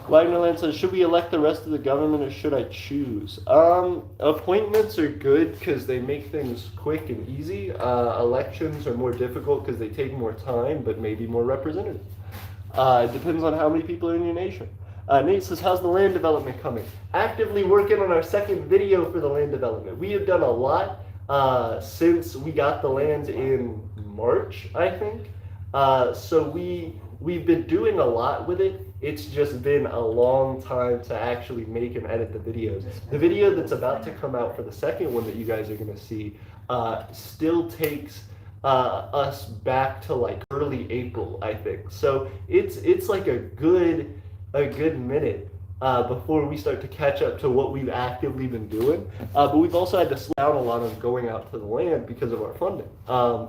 Wagnerland says, should we elect the rest of the government or should I choose? Appointments are good because they make things quick and easy. Elections are more difficult because they take more time, but maybe more representative. It depends on how many people are in your nation. Nate says, how's the land development coming? Actively working on our second video for the land development. We have done a lot since we got the land in March, I think. So we've been doing a lot with it. It's just been a long time to actually make and edit the videos. The video that's about to come out for the second one that you guys are going to see still takes us back to like early April, I think. So it's like a good minute before we start to catch up to what we've actively been doing. But we've also had to slow down a lot on going out to the land because of our funding.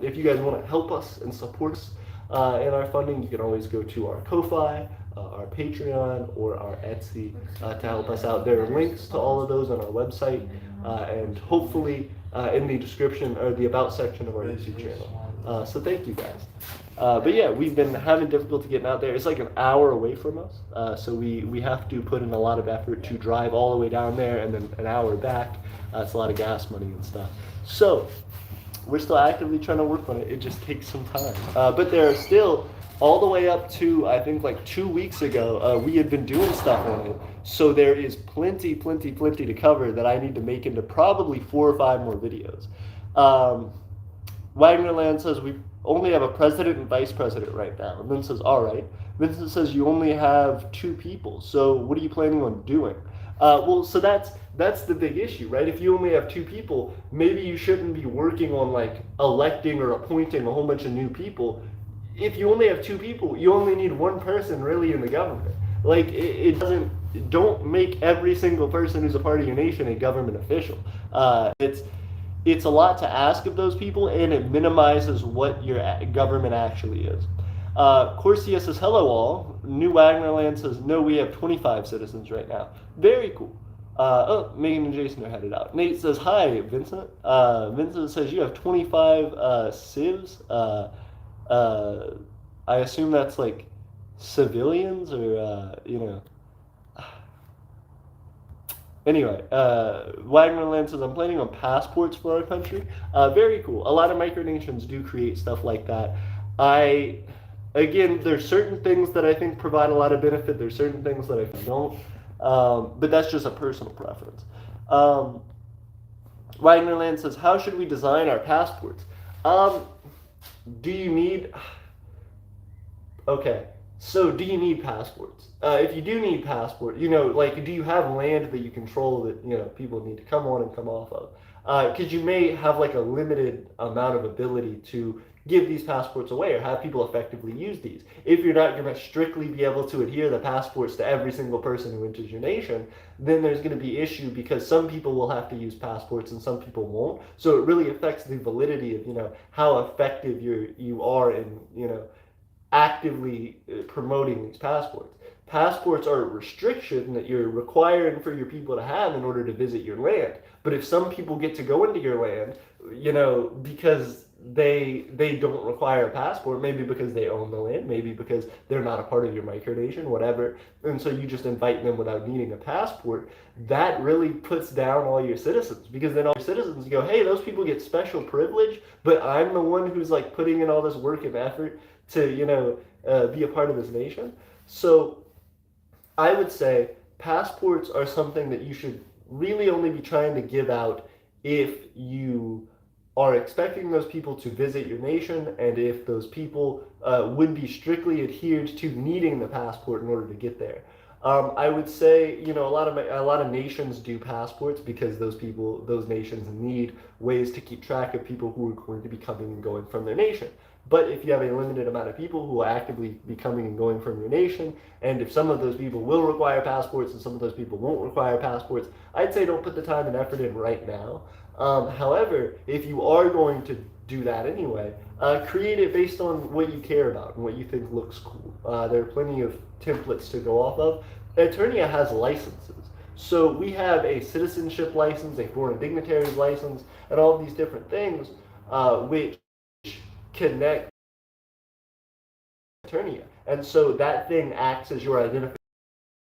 If you guys want to help us and support us in our funding, you can always go to our Ko-Fi, our Patreon, or our Etsy to help us out. There are links to all of those on our website and hopefully in the description or the about section of our YouTube channel. So thank you guys. But yeah, we've been having difficulty getting out there. It's like an hour away from us, so we have to put in a lot of effort to drive all the way down there and then an hour back. It's a lot of gas money and stuff. So we're still actively trying to work on it. It just takes some time. But there are still, all the way up to, I think like 2 weeks ago, we had been doing stuff on it. So there is plenty to cover that I need to make into probably 4 or 5 more videos. Wagnerland says we only have a president and vice president right now. And Vince says, all right. Vincent says you only have 2 people. So what are you planning on doing? Well, so that's the big issue, right? If you only have 2 people, maybe you shouldn't be working on like electing or appointing a whole bunch of new people. If you only have 2 people, you only need 1 person really in the government. Like it doesn't, don't make every single person who's a part of your nation a government official. It's a lot to ask of those people, and it minimizes what your government actually is. Corsia says, hello all. New Wagnerland says, no, we have 25 citizens right now. Very cool. Oh, Megan and Jason are headed out. Nate says, hi, Vincent. Vincent says, you have 25 civs. I assume that's like civilians or, you know. Anyway, Wagnerland says, I'm planning on passports for our country. Very cool. A lot of micronations do create stuff like that. Again, there's certain things that I think provide a lot of benefit. There's certain things that I don't. But that's just a personal preference. Wagnerland says, how should we design our passports? Do you need... Okay. So do you need passports? If you do need passport, you know, like, do you have land that you control that, you know, people need to come on and come off of? Because you may have like a limited amount of ability to give these passports away or have people effectively use these. If you're not going to strictly be able to adhere the passports to every single person who enters your nation, then there's going to be issue because some people will have to use passports and some people won't. So it really affects the validity of, you know, how effective you are in, you know, actively promoting these passports. Passports are a restriction that you're requiring for your people to have in order to visit your land. But if some people get to go into your land, you know, because they don't require a passport, maybe because they own the land, maybe because they're not a part of your micronation, whatever, and so you just invite them without needing a passport, that really puts down all your citizens, because then all your citizens go, hey, those people get special privilege, but I'm the one who's like putting in all this work and effort to, you know, be a part of this nation. So I would say passports are something that you should really only be trying to give out if you are expecting those people to visit your nation and if those people would be strictly adhered to needing the passport in order to get there. I would say, you know, a lot of nations do passports because those nations need ways to keep track of people who are going to be coming and going from their nation. But if you have a limited amount of people who will actively be coming and going from your nation, and if some of those people will require passports and some of those people won't require passports, I'd say don't put the time and effort in right now. However, if you are going to do that anyway, create it based on what you care about and what you think looks cool. There are plenty of templates to go off of. Aeternia has licenses. So we have a citizenship license, a foreign dignitaries license, and all of these different things which connect Aeternia. And so that thing acts as your identification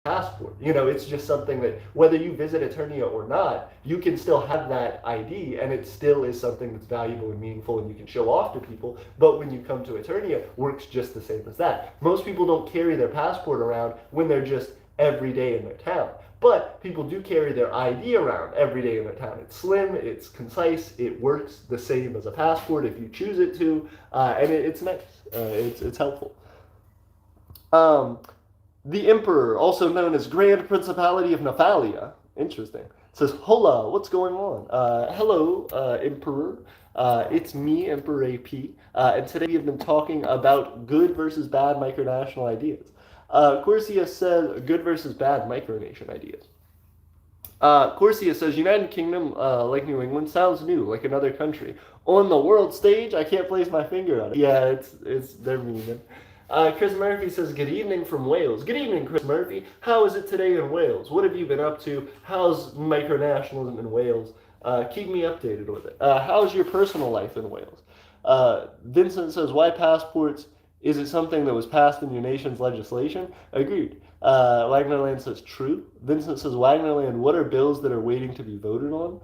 passport. It's just something that whether you visit Aeternia or not, you can still have that ID, and it still is something that's valuable and meaningful, and you can show off to people. But when you come to Aeternia, works just the same as that. Most people don't carry their passport around when they're just every day in their town. But people do carry their ID around every day in their town. It's slim, it's concise, it works the same as a passport if you choose it to, and it's nice. It's helpful. The Emperor, also known as Grand Principality of Nephalia, interesting, says, "Hola, what's going on? Hello, Emperor. It's me, Emperor AP, and today we have been talking about good versus bad micronational ideas. Corsia says good versus bad micronation ideas. Corsia says United Kingdom, like New England, sounds new, like another country. On the world stage, I can't place my finger on it. Yeah, they're mean. Chris Murphy says, good evening from Wales. Good evening, Chris Murphy. How is it today in Wales? What have you been up to? How's micronationalism in Wales? Keep me updated with it. How's your personal life in Wales? Vincent says, why passports? Is it something that was passed in your nation's legislation? Agreed. Wagnerland says, true. Vincent says, Wagnerland, what are bills that are waiting to be voted on?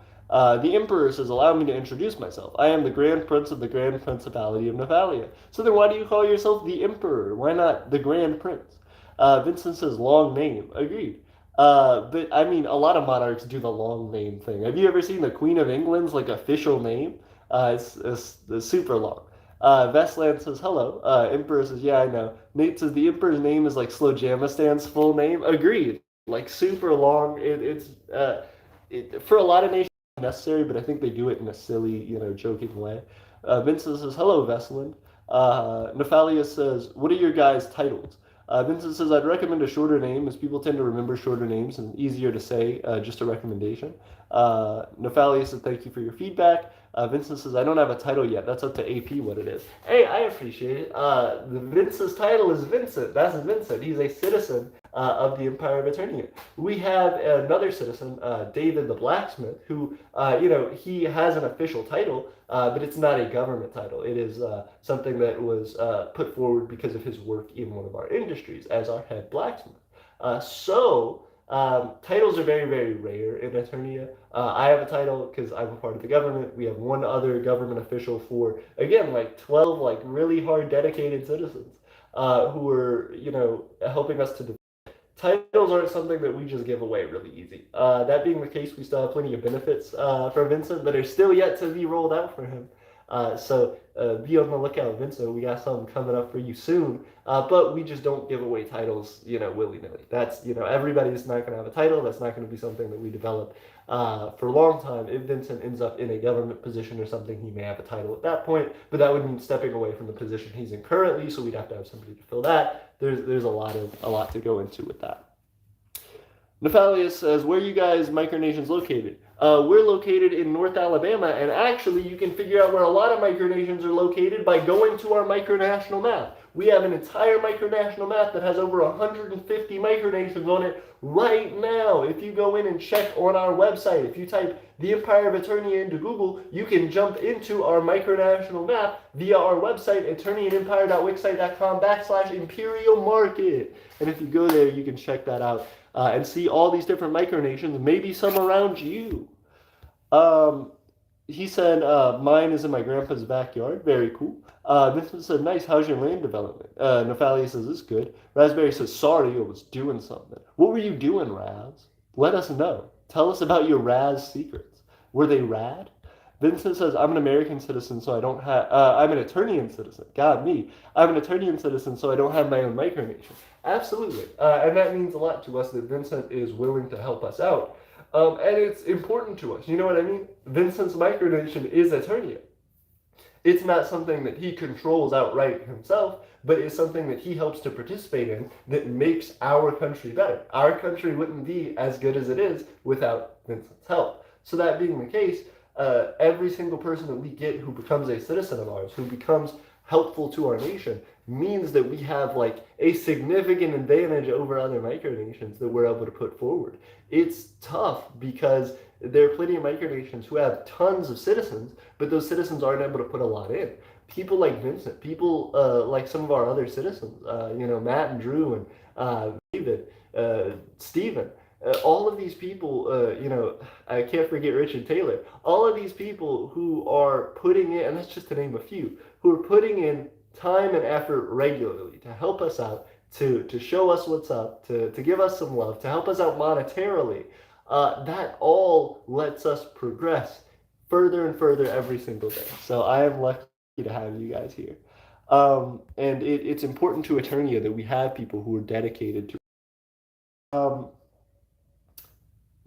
The Emperor says, allow me to introduce myself. I am the Grand Prince of the Grand Principality of Nephalia. So then why do you call yourself the Emperor? Why not the Grand Prince? Vincent says, long name. Agreed. But I mean, a lot of monarchs do the long name thing. Have you ever seen the Queen of England's official name? It's super long. Vestland says, hello. Emperor says, yeah, I know. Nate says, the Emperor's name is like Slojamistan's full name. Agreed. Super long. For a lot of nations, it's necessary, but I think they do it in a silly, joking way. Vincent says, hello, Vestland. Nephalia says, what are your guys' titles? Vincent says, I'd recommend a shorter name, as people tend to remember shorter names and easier to say, just a recommendation. Nephalia says, thank you for your feedback. Vincent says, I don't have a title yet. That's up to AP what it is. Hey, I appreciate it. Vincent's title is Vincent. That's Vincent. He's a citizen of the Empire of Aeternia. We have another citizen, David the Blacksmith, who, he has an official title, but it's not a government title. It is something that was put forward because of his work in one of our industries as our head blacksmith. Titles are very, very rare in Aeternia. I have a title because I'm a part of the government. We have one other government official for, again, 12 really hard, dedicated citizens who are, helping us to. Titles aren't something that we just give away really easy. That being the case, we still have plenty of benefits for Vincent that are still yet to be rolled out for him. So be on the lookout, Vincent. We got something coming up for you soon. But we just don't give away titles, willy-nilly. That's, everybody's not going to have a title. That's not going to be something that we develop for a long time. If Vincent ends up in a government position or something, he may have a title at that point. But that would mean stepping away from the position he's in currently. So we'd have to have somebody to fill that. There's a lot to go into with that. Nephalia says, where are you guys micronations located? We're located in North Alabama, and actually you can figure out where a lot of micronations are located by going to our micronational map. We have an entire micronational map that has over 150 micronations on it right now. If you go in and check on our website, if you type the Empire of Aeternia into Google, you can jump into our micronational map via our website, eternianempire.wixsite.com/imperial market. And if you go there, you can check that out and see all these different micronations, maybe some around you. He said, mine is in my grandpa's backyard. Very cool. Vincent said, nice, how's your land development? Nephalia says, it's good. Raspberry says, sorry, I was doing something. What were you doing, Raz? Let us know. Tell us about your Raz secrets. Were they rad? Vincent says, I'm an American citizen, so I don't have, I'm an Aeternian citizen. God, me. I'm an Aeternian citizen, so I don't have my own micronation. Absolutely. And that means a lot to us that Vincent is willing to help us out. And it's important to us. You know what I mean? Vincent's micronation is Aeternia. It's not something that he controls outright himself, but it's something that he helps to participate in that makes our country better. Our country wouldn't be as good as it is without Vincent's help. So that being the case, every single person that we get who becomes a citizen of ours, who becomes helpful to our nation, means that we have like a significant advantage over other micronations that we're able to put forward. It's tough because there are plenty of micronations who have tons of citizens, but those citizens aren't able to put a lot in. People like Vincent, people like some of our other citizens, Matt and Drew and David, Stephen, all of these people, I can't forget Richard Taylor, all of these people who are putting in, and that's just to name a few, who are putting in time and effort regularly to help us out, to show us what's up, to give us some love, to help us out monetarily. That all lets us progress further and further every single day. So I am lucky to have you guys here. And it's important to Aeternia that we have people who are dedicated to.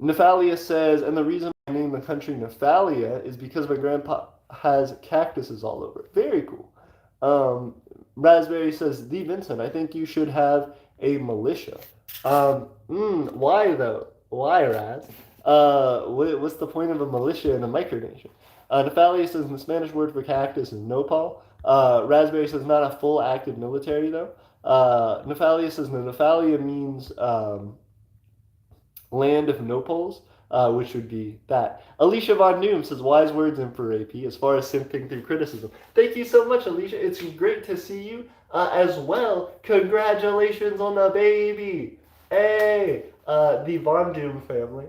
Nephalia says, and the reason I named the country Nephalia is because my grandpa has cactuses all over. Very cool. Raspberry says, the Vincent, I think you should have a militia. Why though? Why, Raz? What's the point of a militia in a micronation? Nephalia says the Spanish word for cactus is nopal. Raspberry says not a full active military though. Nephalia says no, Nephalia means land of nopals, which would be that. Alicia Von Doom says wise words Emperor AP as far as simping through criticism. Thank you so much, Alicia. It's great to see you as well. Congratulations on the baby. Hey, the Von Doom family,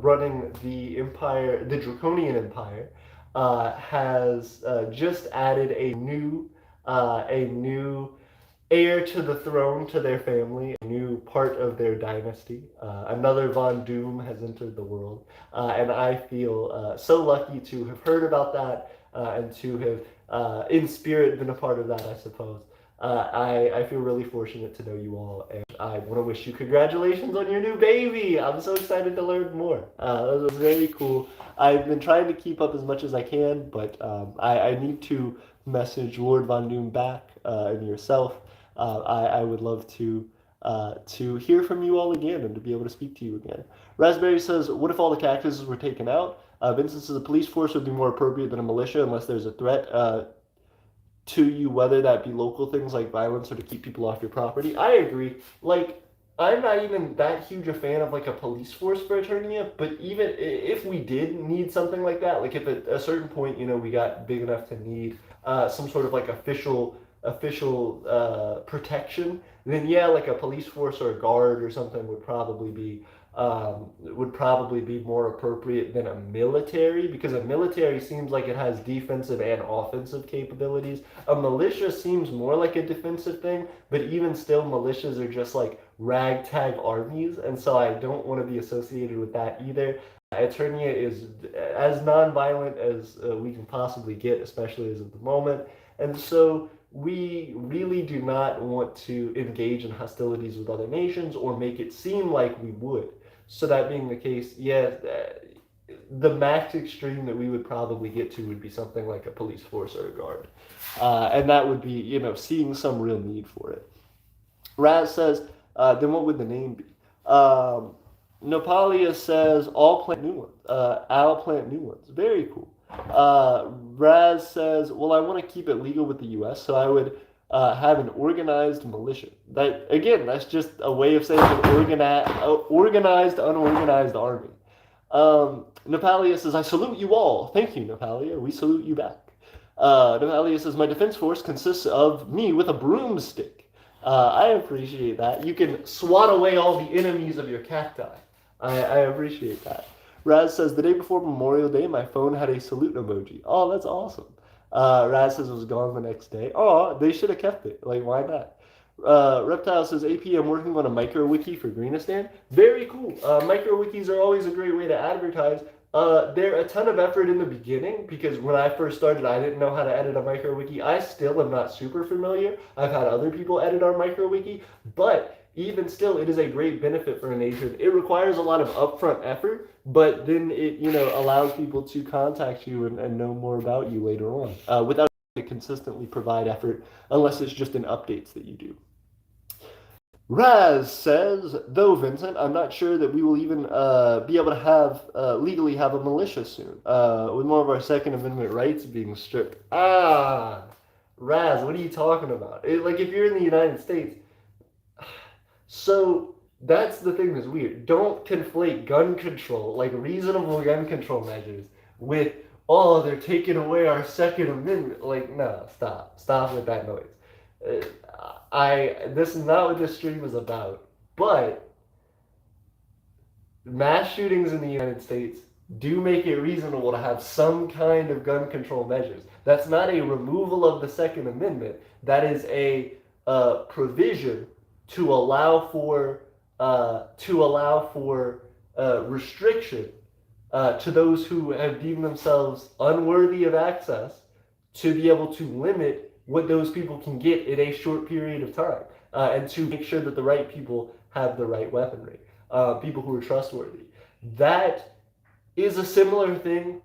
running the Empire, the Draconian Empire, has just added a new heir to the throne to their family, a new part of their dynasty. Another Von Doom has entered the world, and I feel so lucky to have heard about that and to have, in spirit, been a part of that, I suppose. I feel really fortunate to know you all, and I want to wish you congratulations on your new baby. I'm so excited to learn more. That was very cool. I've been trying to keep up as much as I can, but I need to message Lord Von Doom back and yourself. I would love to hear from you all again and to be able to speak to you again. Raspberry says, what if all the cactuses were taken out? Vincent says a police force would be more appropriate than a militia unless there's a threat to you, whether that be local things like violence or to keep people off your property. I agree. Like, I'm not even that huge a fan of like a police force for Aeternia, but even if we did need something like that, like if at a certain point, we got big enough to need some sort of like official protection, then yeah, like a police force or a guard or something would probably be more appropriate than a military, because a military seems like it has defensive and offensive capabilities. A militia seems more like a defensive thing, but even still, militias are just like ragtag armies, and so I don't want to be associated with that either. Aeternia is as non-violent as we can possibly get, especially as of the moment, and so we really do not want to engage in hostilities with other nations or make it seem like we would. So that being the case, yeah, the max extreme that we would probably get to would be something like a police force or a guard. And that would be, seeing some real need for it. Raz says, then what would the name be? Nopalia says, all plant new ones. I'll plant new ones. Very cool. Raz says, well, I want to keep it legal with the U.S., so I would have an organized militia. That, again, that's just a way of saying an organized, unorganized army. Nepalia says, I salute you all. Thank you, Nepalia. We salute you back. Nepalia says, my defense force consists of me with a broomstick. I appreciate that. You can swat away all the enemies of your cacti. I appreciate that. Raz says, the day before Memorial Day, my phone had a salute emoji. Oh, that's awesome. Raz says it was gone the next day. Oh, they should have kept it. Like, why not? Reptile says, AP, I'm working on a micro wiki for Greenistan. Very cool. Micro wikis are always a great way to advertise. They're a ton of effort in the beginning, because when I first started, I didn't know how to edit a micro wiki. I still am not super familiar. I've had other people edit our micro wiki, but even still, it is a great benefit for a nation. It requires a lot of upfront effort, but then it, allows people to contact you and know more about you later on. Without consistently provide effort unless it's just in updates that you do. Raz says, though, Vincent, I'm not sure that we will even be able to have legally have a militia soon, with more of our Second Amendment rights being stripped. Raz, what are you talking about? Like, if you're in the United States, so that's the thing that's weird. Don't conflate gun control, like reasonable gun control measures, with, oh, they're taking away our Second Amendment. Like, no, stop with that noise. This is not what this stream is about, but mass shootings in the United States do make it reasonable to have some kind of gun control measures. That's not a removal of the Second Amendment. That is a provision to allow for restriction to those who have deemed themselves unworthy of access, to be able to limit what those people can get in a short period of time, and to make sure that the right people have the right weaponry, people who are trustworthy. That is a similar thing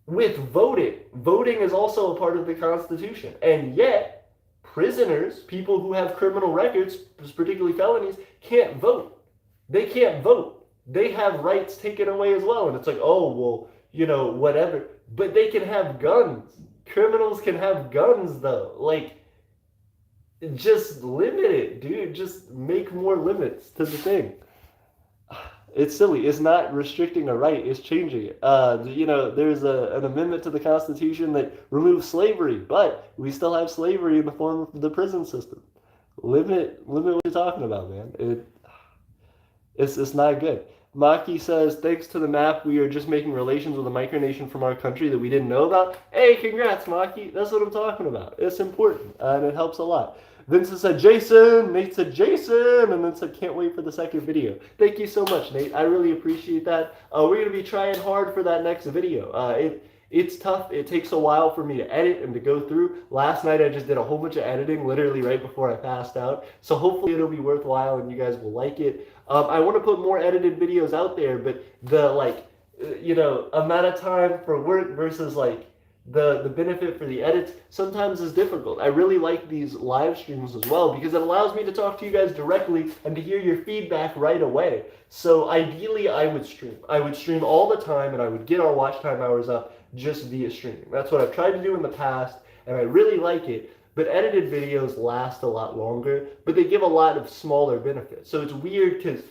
with voting. Voting is also a part of the Constitution, and yet prisoners, people who have criminal records, particularly felonies, can't vote. They can't vote. They have rights taken away as well, and it's like, oh, well, you know, whatever. But they can have guns. Criminals can have guns, though. Like, just limit it, dude. Just make more limits to the thing. It's silly. It's not restricting a right. It's changing it. You know, there's an amendment to the Constitution that removes slavery, but we still have slavery in the form of the prison system. Limit what you're talking about, man. It's not good. Maki says, thanks to the map, we are just making relations with a micronation from our country that we didn't know about. Hey, congrats, Maki. That's what I'm talking about. It's important, and it helps a lot. Vincent said, Jason. Nate said, Jason. And then said, can't wait for the second video. Thank you so much, Nate. I really appreciate that. We're going to be trying hard for that next video. It's tough. It takes a while for me to edit and to go through. Last night, I just did a whole bunch of editing, literally right before I passed out. So hopefully it'll be worthwhile and you guys will like it. I want to put more edited videos out there, but the, amount of time for work versus, the benefit for the edits sometimes is difficult. I really like these live streams as well because it allows me to talk to you guys directly and to hear your feedback right away. So ideally, I would stream. I would stream all the time and I would get our watch time hours up just via streaming. That's what I've tried to do in the past and I really like it. But edited videos last a lot longer, but they give a lot of smaller benefits. So it's weird because,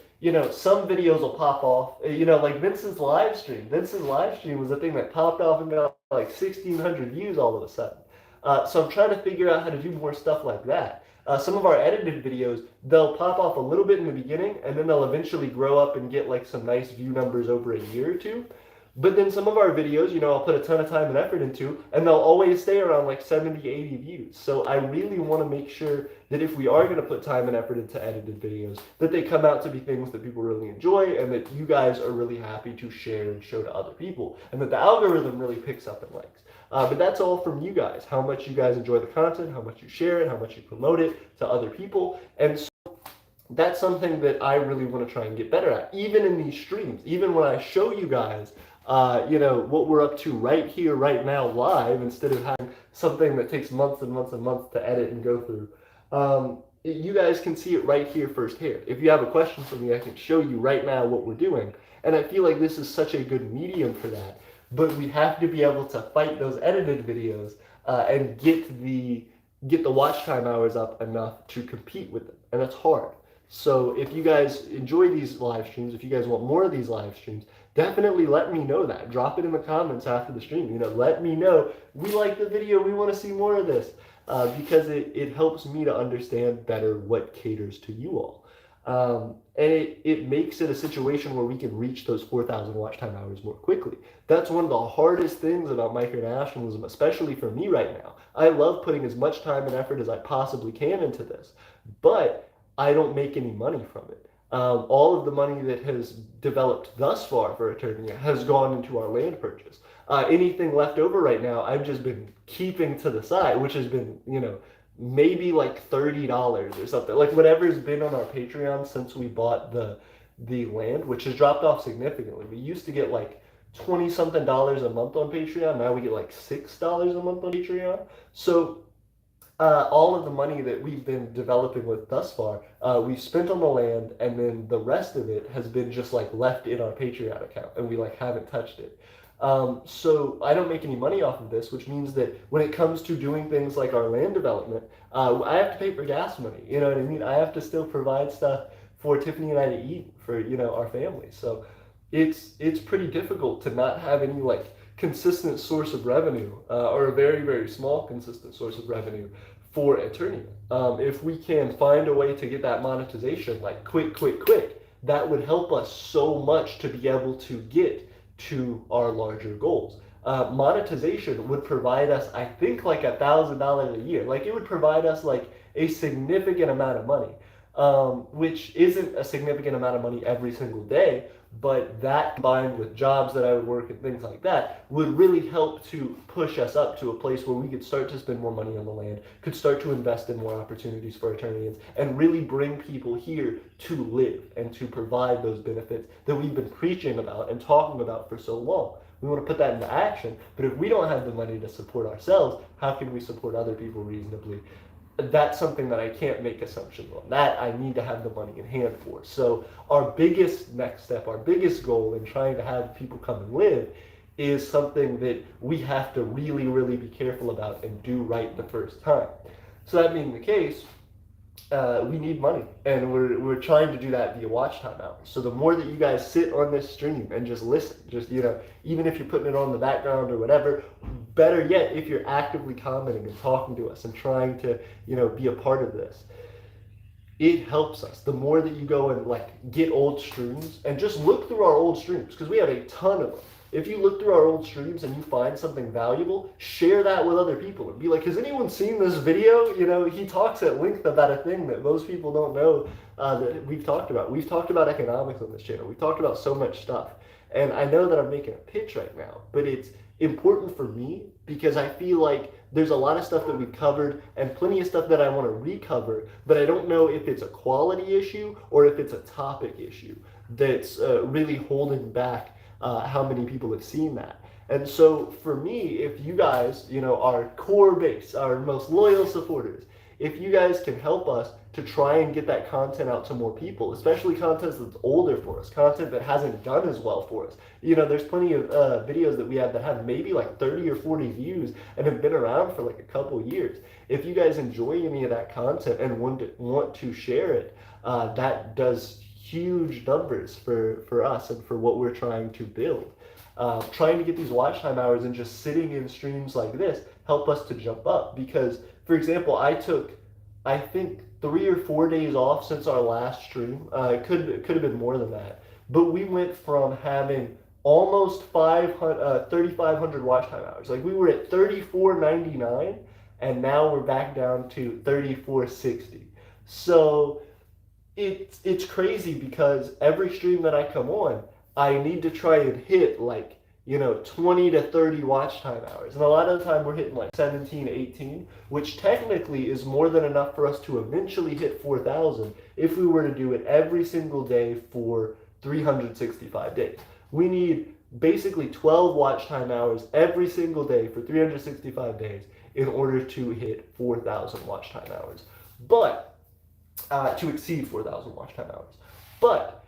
some videos will pop off, like Vincent's live stream. Vincent's live stream was a thing that popped off and got like 1,600 views all of a sudden. So I'm trying to figure out how to do more stuff like that. Some of our edited videos, they'll pop off a little bit in the beginning, and then they'll eventually grow up and get like some nice view numbers over a year or two. But then some of our videos, I'll put a ton of time and effort into, and they'll always stay around like 70, 80 views. So I really want to make sure that if we are going to put time and effort into edited videos, that they come out to be things that people really enjoy and that you guys are really happy to share and show to other people, and that the algorithm really picks up and likes. But that's all from you guys, how much you guys enjoy the content, how much you share it, how much you promote it to other people. And so that's something that I really want to try and get better at, even in these streams, even when I show you guys what we're up to right here, right now, live, instead of having something that takes months and months and months to edit and go through. You guys can see it right here firsthand. If you have a question for me, I can show you right now what we're doing. And I feel like this is such a good medium for that. But we have to be able to fight those edited videos and get the watch time hours up enough to compete with them. And that's hard. So if you guys enjoy these live streams, if you guys want more of these live streams, definitely let me know that. Drop it in the comments after the stream. Let me know, we like the video, we want to see more of this, because it helps me to understand better what caters to you all. And it makes it a situation where we can reach those 4,000 watch time hours more quickly. That's one of the hardest things about micronationalism, especially for me right now. I love putting as much time and effort as I possibly can into this, but I don't make any money from it. All of the money that has developed thus far for Aeternia has gone into our land purchase. Anything left over right now, I've just been keeping to the side, which has been, maybe like $30 or something. Like whatever's been on our Patreon since we bought the land, which has dropped off significantly. We used to get like 20 something dollars a month on Patreon. Now we get like $6 a month on Patreon. So all of the money that we've been developing with thus far, we've spent on the land, and then the rest of it has been just like left in our Patreon account, and we like haven't touched it. So I don't make any money off of this, which means that when it comes to doing things like our land development, I have to pay for gas money. You know what I mean? I have to still provide stuff for Tiffany and I to eat for, you know, our family. So it's pretty difficult to not have any like consistent source of revenue, or a very, very small consistent source of revenue for Aeternia. If we can find a way to get that monetization like quick, that would help us so much to be able to get to our larger goals. Monetization would provide us, I think, like $1,000 a year. Like, it would provide us like a significant amount of money, which isn't a significant amount of money every single day, but that combined with jobs that I would work and things like that would really help to push us up to a place where we could start to spend more money on the land, could start to invest in more opportunities for Eternians, and really bring people here to live and to provide those benefits that we've been preaching about and talking about for so long. We want to put that into action, but if we don't have the money to support ourselves, how can we support other people reasonably? That's something that I can't make assumptions on. That I need to have the money in hand for. So our biggest next step, our biggest goal in trying to have people come and live is something that we have to really, really be careful about and do right the first time. So that being the case, we need money, and we're trying to do that via watch time hours. So the more that you guys sit on this stream and just listen, just, you know, even if you're putting it on the background or whatever, better yet, if you're actively commenting and talking to us and trying to, you know, be a part of this, it helps us. The more that you go and like get old streams and just look through our old streams, because we have a ton of them. If you look through our old streams and you find something valuable, share that with other people and be like, has anyone seen this video? You know, he talks at length about a thing that most people don't know that we've talked about. We've talked about economics on this channel. We've talked about so much stuff. And I know that I'm making a pitch right now, but it's important for me because I feel like there's a lot of stuff that we've covered and plenty of stuff that I want to recover, but I don't know if it's a quality issue or if it's a topic issue that's really holding back how many people have seen that. And so for me, if you guys, you know, our core base, our most loyal supporters, if you guys can help us to try and get that content out to more people, especially content that's older for us, content that hasn't done as well for us. You know, there's plenty of videos that we have that have maybe like 30 or 40 views and have been around for like a couple years. If you guys enjoy any of that content and want to share it, that does huge numbers for us and for what we're trying to build. Trying to get these watch time hours and just sitting in streams like this help us to jump up, because, for example, I took, I think, 3 or 4 days off since our last stream. It could have been more than that, but we went from having almost 3,500 watch time hours. Like, we were at 3,499 and now we're back down to 3,460. So it's crazy, because every stream that I come on, I need to try and hit like, you know, 20 to 30 watch time hours. And a lot of the time we're hitting like 17, 18, which technically is more than enough for us to eventually hit 4,000 if we were to do it every single day for 365 days. We need basically 12 watch time hours every single day for 365 days in order to hit 4,000 watch time hours. But to exceed 4,000 watch time hours. But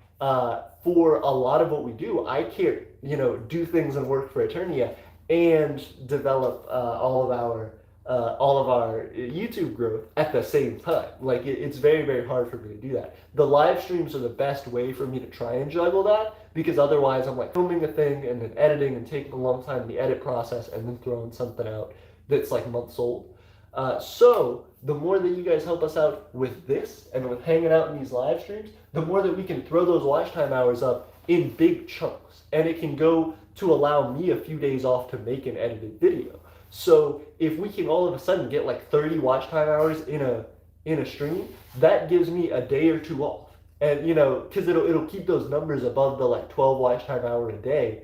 for a lot of what we do, I can't, you know, do things and work for Aeternia and develop all of our YouTube growth at the same time. Like, it's very, very hard for me to do that. The live streams are the best way for me to try and juggle that, because otherwise I'm like filming a thing and then editing and taking a long time in the edit process and then throwing something out that's like months old. So the more that you guys help us out with this and with hanging out in these live streams, the more that we can throw those watch time hours up in big chunks, and it can go to allow me a few days off to make an edited video. So if we can all of a sudden get like 30 watch time hours in a stream, that gives me a day or two off. And, you know, because it'll keep those numbers above the like 12 watch time hour a day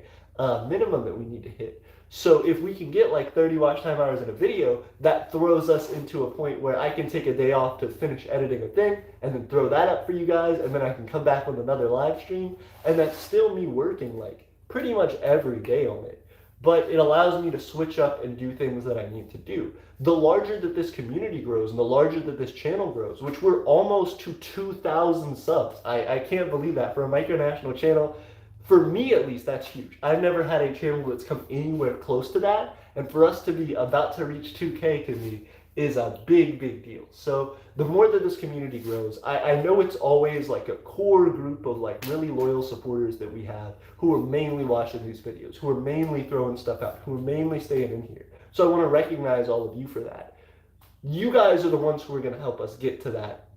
minimum that we need to hit. So if we can get like 30 watch time hours in a video, that throws us into a point where I can take a day off to finish editing a thing and then throw that up for you guys, and then I can come back with another live stream, and that's still me working like pretty much every day on it. But it allows me to switch up and do things that I need to do. The larger that this community grows and the larger that this channel grows, which we're almost to 2,000 subs. I can't believe that for a micronational channel. For me, at least, that's huge. I've never had a channel that's come anywhere close to that. And for us to be about to reach 2K to me is a big, big deal. So the more that this community grows, I know it's always like a core group of like really loyal supporters that we have who are mainly watching these videos, who are mainly throwing stuff out, who are mainly staying in here. So I want to recognize all of you for that. You guys are the ones who are going to help us get to that,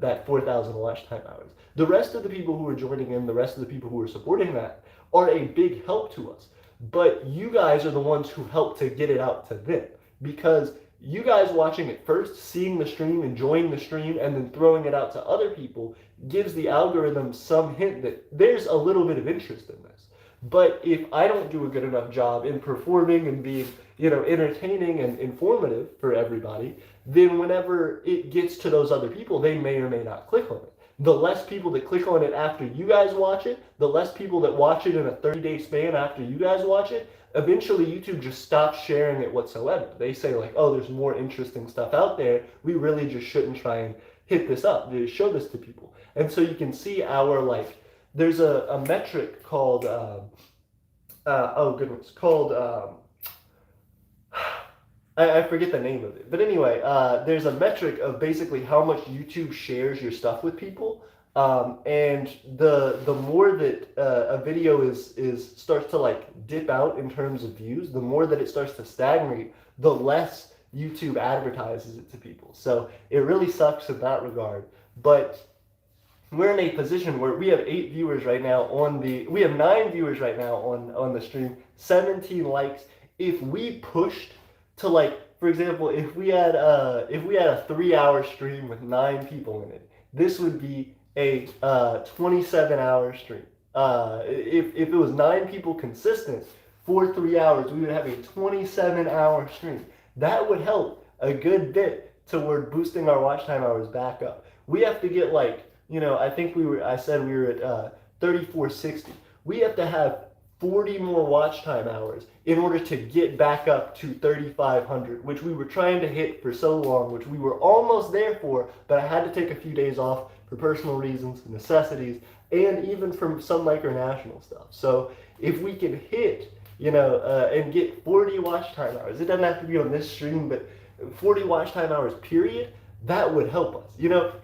that 4,000 watch time hours. The rest of the people who are joining in, the rest of the people who are supporting that are a big help to us. But you guys are the ones who help to get it out to them, because you guys watching it first, seeing the stream, enjoying the stream, and then throwing it out to other people gives the algorithm some hint that there's a little bit of interest in this. But if I don't do a good enough job in performing and being, entertaining and informative for everybody, then whenever it gets to those other people, they may or may not click on it. The less people that click on it after you guys watch it, the less people that watch it in a 30-day span after you guys watch it, eventually YouTube just stops sharing it whatsoever. They say like, oh, there's more interesting stuff out there. We really just shouldn't try and hit this up, to show this to people. And so you can see our there's a metric called, I forget the name of it. But anyway, there's a metric of basically how much YouTube shares your stuff with people. And the more that a video starts to dip out in terms of views, the more that it starts to stagnate, the less YouTube advertises it to people. So it really sucks in that regard. But we're in a position where we have 9 viewers right now on the stream, 17 likes. If we pushed to for example, if we had a 3-hour stream with 9 people in it, this would be a 27-hour stream. If it was 9 people consistent for 3 hours, we would have a 27-hour stream. That would help a good bit toward boosting our watch time hours back up. We have to get I said we were at 3460. We have to have 40 more watch time hours in order to get back up to 3,500, which we were trying to hit for so long, which we were almost there for, but I had to take a few days off for personal reasons, necessities, and even from some micronational stuff. So if we can hit, and get 40 watch time hours, it doesn't have to be on this stream, but 40 watch time hours period, that would help us.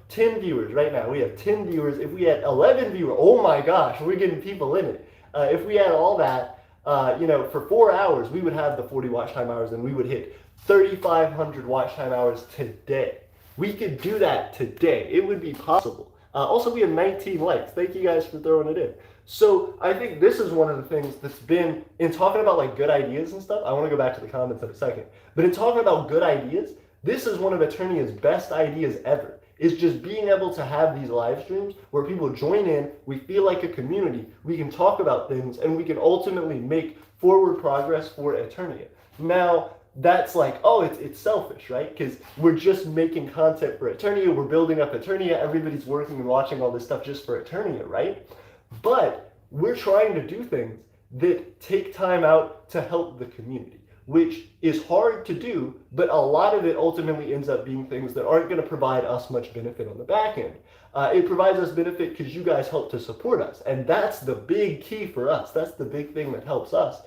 10 viewers right now, we have 10 viewers. If we had 11 viewers, oh my gosh, we're getting people in it. If we had all that, for 4 hours, we would have the 40 watch time hours and we would hit 3,500 watch time hours today. We could do that today. It would be possible. Also, we have 19 likes. Thank you guys for throwing it in. So I think this is one of the things that's been, in talking about good ideas and stuff, I want to go back to the comments in a second, but in talking about good ideas, this is one of Aeternia's best ideas ever. Is just being able to have these live streams where people join in, we feel like a community, we can talk about things, and we can ultimately make forward progress for Aeternia. Now, that's it's selfish, right? Because we're just making content for Aeternia, we're building up Aeternia, everybody's working and watching all this stuff just for Aeternia, right? But we're trying to do things that take time out to help the community, which is hard to do, but a lot of it ultimately ends up being things that aren't going to provide us much benefit on the back end. It provides us benefit because you guys help to support us, and that's the big key for us. That's the big thing that helps us.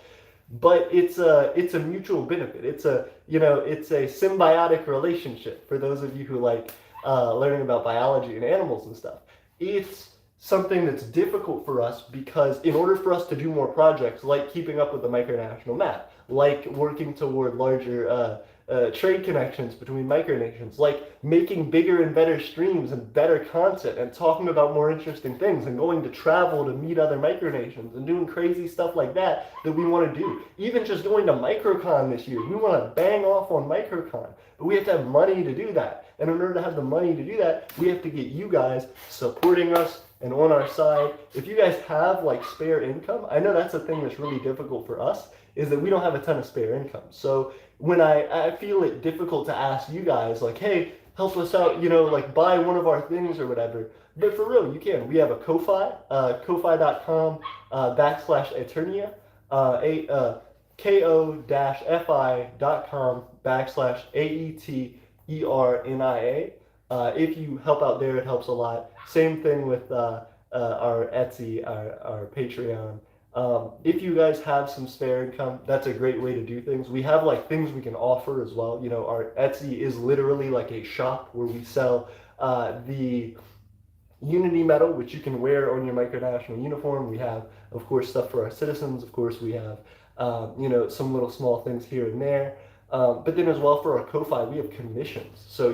But it's a mutual benefit. It's a symbiotic relationship for those of you who like learning about biology and animals and stuff. It's something that's difficult for us because in order for us to do more projects, like keeping up with the micronational map, like working toward larger trade connections between micronations, like making bigger and better streams and better content and talking about more interesting things and going to travel to meet other micronations and doing crazy stuff like that we want to do. Even just going to Microcon this year, we want to bang off on Microcon, but we have to have money to do that. And in order to have the money to do that, we have to get you guys supporting us and on our side. If you guys have spare income, I know that's a thing that's really difficult for us, is that we don't have a ton of spare income. So when I feel it difficult to ask you guys hey, help us out, buy one of our things or whatever, But for real, you can. We have a Ko-Fi, ko-fi.com /Aeternia, ko-fi.com /Aeternia. If you help out there, it helps a lot. Same thing with our Etsy, our Patreon. If you guys have some spare income, that's a great way to do things. We have like things we can offer as well. You know, our Etsy is literally like a shop where we sell the Unity medal, which you can wear on your micronational uniform. We have, of course, stuff for our citizens. Of course, we have, some little small things here and there. But then as well for our Ko-Fi, we have commissions. So,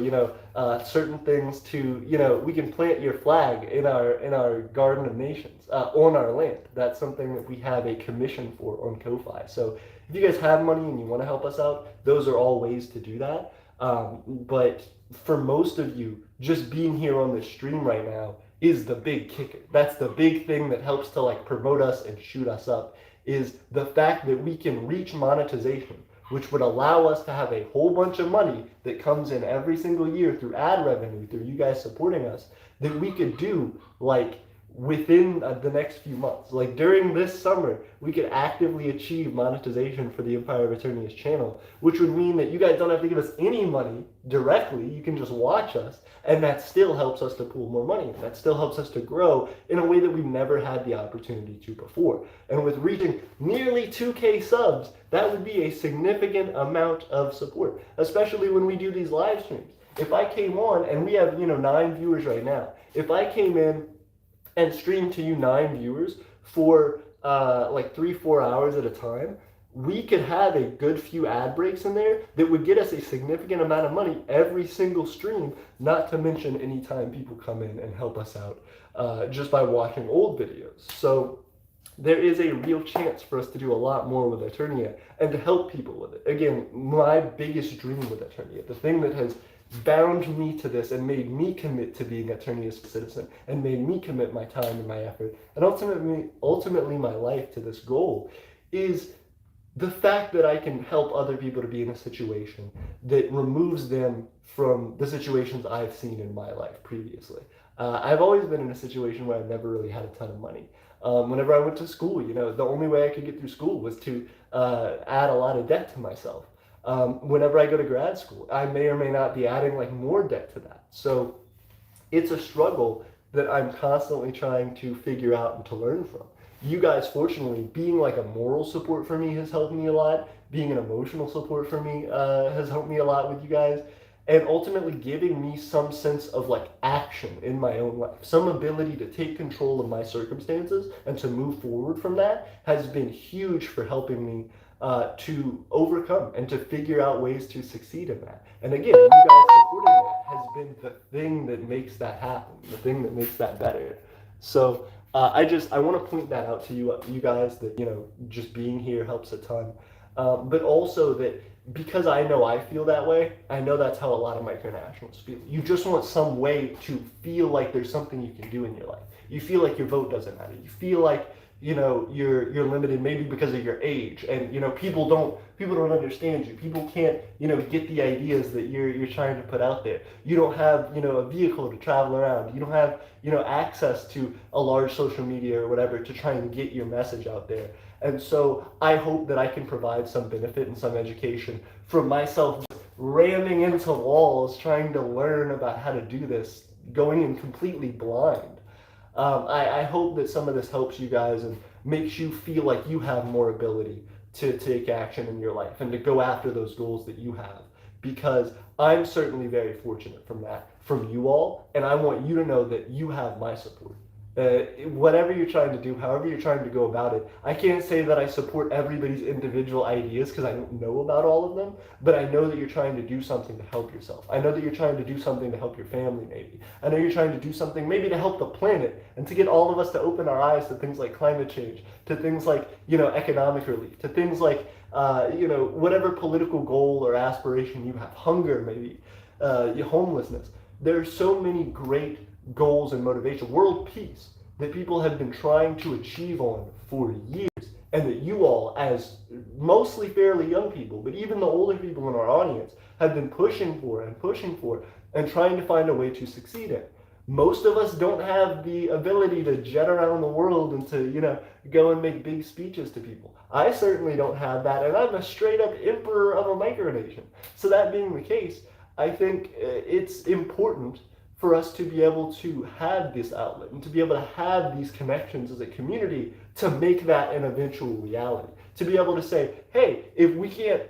certain things to, we can plant your flag in our Garden of Nations on our land. That's something that we have a commission for on Ko-Fi. So if you guys have money and you want to help us out, those are all ways to do that. But for most of you, just being here on this stream right now is the big kicker. That's the big thing that helps to like promote us and shoot us up, is the fact that we can reach monetization, which would allow us to have a whole bunch of money that comes in every single year through ad revenue, through you guys supporting us, that we could do like within the next few months. Like during this summer, we could actively achieve monetization for the Empire of Aeternia's channel, which would mean that you guys don't have to give us any money directly. You can just watch us, and that still helps us to pool more money. That still helps us to grow in a way that we've never had the opportunity to before. And with reaching nearly 2K subs, that would be a significant amount of support, especially when we do these live streams. If I came on, and we have 9 viewers right now, if I came in and stream to you 9 viewers for like 3-4 hours at a time, we could have a good few ad breaks in there that would get us a significant amount of money every single stream, not to mention any time people come in and help us out just by watching old videos. So there is a real chance for us to do a lot more with Aeternia and to help people with it. Again, my biggest dream with Aeternia, the thing that has bound me to this and made me commit to being Aeternia's citizen and made me commit my time and my effort and ultimately my life to this goal, is the fact that I can help other people to be in a situation that removes them from the situations I've seen in my life previously. I've always been in a situation where I've never really had a ton of money. Whenever I went to school, the only way I could get through school was to add a lot of debt to myself. Whenever I go to grad school, I may or may not be adding like more debt to that. So it's a struggle that I'm constantly trying to figure out and to learn from. You guys, fortunately, being like a moral support for me has helped me a lot. Being an emotional support for me has helped me a lot with you guys. And ultimately giving me some sense of like action in my own life, some ability to take control of my circumstances and to move forward from that has been huge for helping me to overcome and to figure out ways to succeed in that. And again, you guys supporting that has been the thing that makes that happen, the thing that makes that better. So I want to point that out to you guys, that just being here helps a ton, but also that because I know I feel that way, I know that's how a lot of micronationals feel. You just want some way to feel like there's something you can do in your life. You feel like your vote doesn't matter. You feel like you're limited maybe because of your age, and people don't understand you. People can't get the ideas that you're trying to put out there. You don't have a vehicle to travel around. You don't have access to a large social media or whatever to try and get your message out there. And so I hope that I can provide some benefit and some education from myself just ramming into walls trying to learn about how to do this, going in completely blind. I hope that some of this helps you guys and makes you feel like you have more ability to take action in your life and to go after those goals that you have, because I'm certainly very fortunate from you all, and I want you to know that you have my support. Whatever you're trying to do, however you're trying to go about it, I can't say that I support everybody's individual ideas because I don't know about all of them, but I know that you're trying to do something to help yourself. I know that you're trying to do something to help your family maybe. I know you're trying to do something maybe to help the planet and to get all of us to open our eyes to things like climate change, to things like, economic relief, to things like, whatever political goal or aspiration you have, hunger maybe, homelessness. There are so many great goals and motivation, world peace, that people have been trying to achieve on for years, and that you all, as mostly fairly young people, but even the older people in our audience, have been pushing for and trying to find a way to succeed in. Most of us don't have the ability to jet around the world and to, go and make big speeches to people. I certainly don't have that, and I'm a straight up emperor of a micronation. So that being the case, I think it's important for us to be able to have this outlet and to be able to have these connections as a community to make that an eventual reality. To be able to say, hey, if we can't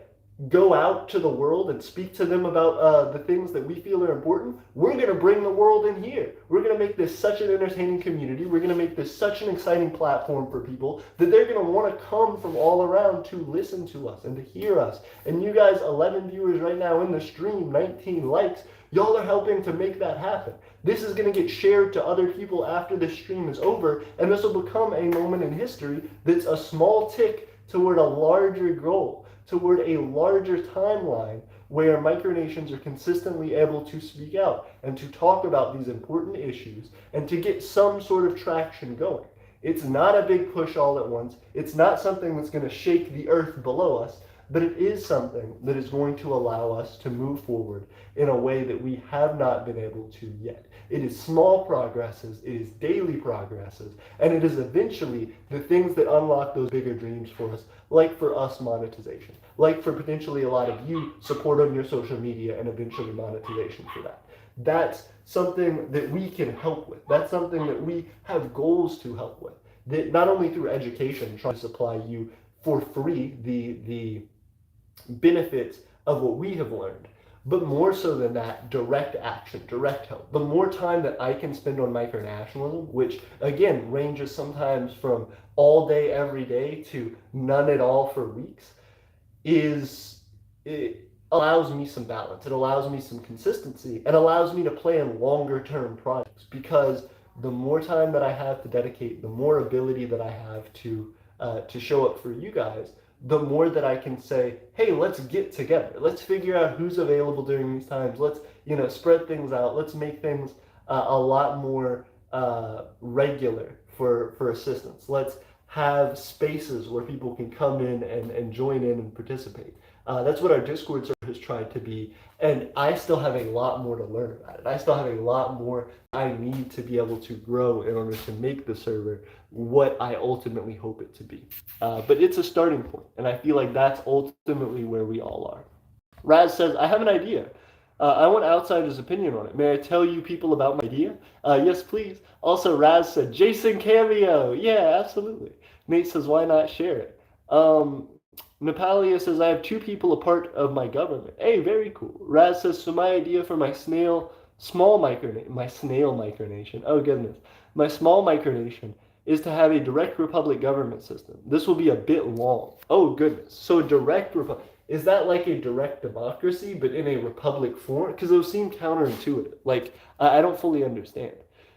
go out to the world and speak to them about the things that we feel are important, we're going to bring the world in here. We're going to make this such an entertaining community. We're going to make this such an exciting platform for people that they're going to want to come from all around to listen to us and to hear us. And you guys, 11 viewers right now in the stream, 19 likes, y'all are helping to make that happen. This is going to get shared to other people after this stream is over, and this will become a moment in history that's a small tick toward a larger goal, toward a larger timeline where micronations are consistently able to speak out and to talk about these important issues and to get some sort of traction going. It's not a big push all at once. It's not something that's going to shake the earth below us, but it is something that is going to allow us to move forward in a way that we have not been able to yet. It is small progresses, it is daily progresses, and it is eventually the things that unlock those bigger dreams for us, like for us monetization, like for potentially a lot of you support on your social media and eventually monetization for that. That's something that we can help with. That's something that we have goals to help with. That not only through education, trying to supply you for free the benefits of what we have learned, but more so than that, direct action, direct help. The more time that I can spend on micronationalism, which again ranges sometimes from all day, every day to none at all for weeks, it allows me some balance. It allows me some consistency and allows me to plan longer term projects, because the more time that I have to dedicate, the more ability that I have to show up for you guys, the more that I can say, hey, let's get together. Let's figure out who's available during these times. Let's, spread things out. Let's make things a lot more regular for assistance. Let's have spaces where people can come in and join in and participate. That's what our Discord server has tried to be, and I still have a lot more to learn about it. I still have a lot more I need to be able to grow in order to make the server what I ultimately hope it to be. But it's a starting point, and I feel like that's ultimately where we all are. Raz says, I have an idea. I want outsiders' opinion on it. May I tell you people about my idea? Yes, please. Also, Raz said, Jason cameo. Yeah, absolutely. Nate says, why not share it? Napalia says, I have two people a part of my government. Hey, very cool. Raz says, so my idea for my snail micronation, oh goodness, my small micronation is to have a direct republic government system. This will be a bit long. Oh goodness. So direct republic, is that like a direct democracy, but in a republic form? Because those seem counterintuitive. Like, I don't fully understand.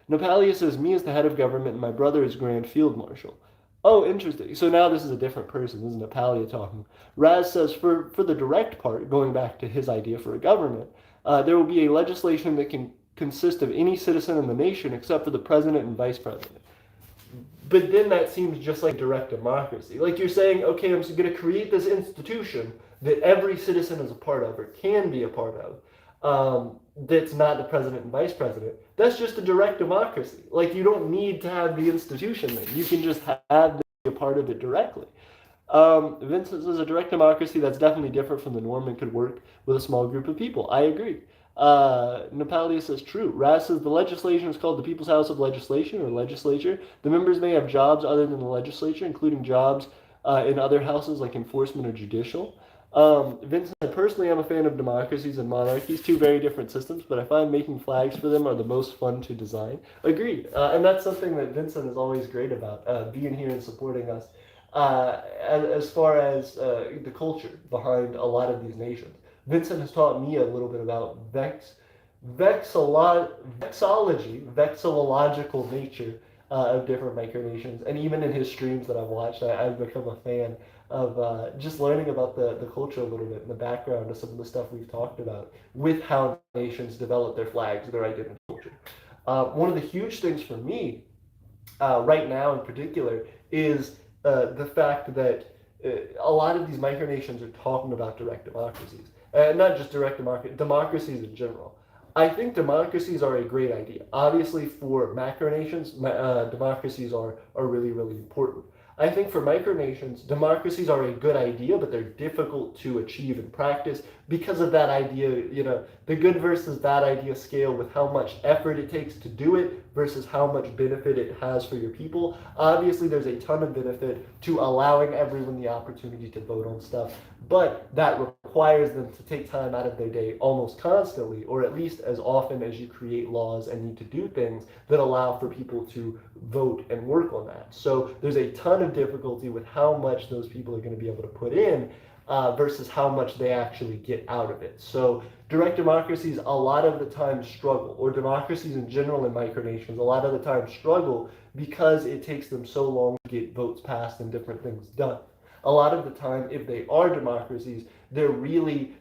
Napalia says, me as the head of government and my brother is Grand Field Marshal. Oh, interesting. So now this is a different person. This is Napalia talking. Raz says, for the direct part, going back to his idea for a government, there will be a legislation that can consist of any citizen in the nation except for the president and vice president. But then that seems just like direct democracy. Like you're saying, okay, I'm going to create this institution that every citizen is a part of or can be a part of. That's not the president and vice president. That's just a direct democracy. Like, you don't need to have the institution then. You can just have them be a part of it directly. Vincent says a direct democracy that's definitely different from the norm and could work with a small group of people. I agree. Napalia says true. Raz says the legislation is called the People's House of Legislation or Legislature. The members may have jobs other than the legislature, including jobs in other houses like enforcement or judicial. Vincent, I personally am a fan of democracies and monarchies, two very different systems, but I find making flags for them are the most fun to design. Agreed. And that's something that Vincent is always great about, being here and supporting us as far as the culture behind a lot of these nations. Vincent has taught me a little bit about vexillological nature of different micronations, and even in his streams that I've watched, I've become a fan of just learning about the culture a little bit and the background of some of the stuff we've talked about with how nations develop their flags, their identity, culture. One of the huge things for me right now in particular is the fact that a lot of these micronations are talking about direct democracies. Not just direct democracies in general. I think democracies are a great idea. Obviously, for macronations, democracies are really, really important. I think for micronations, democracies are a good idea, but they're difficult to achieve in practice because of that idea, the good versus bad idea scale with how much effort it takes to do it versus how much benefit it has for your people. Obviously, there's a ton of benefit to allowing everyone the opportunity to vote on stuff, but that requires them to take time out of their day almost constantly, or at least as often as you create laws and need to do things that allow for people to vote and work on that. So there's a ton of difficulty with how much those people are going to be able to put in versus how much they actually get out of it. So direct democracies a lot of the time struggle, or democracies in general in micronations a lot of the time struggle because it takes them so long to get votes passed and different things done. A lot of the time, if they are democracies, they're really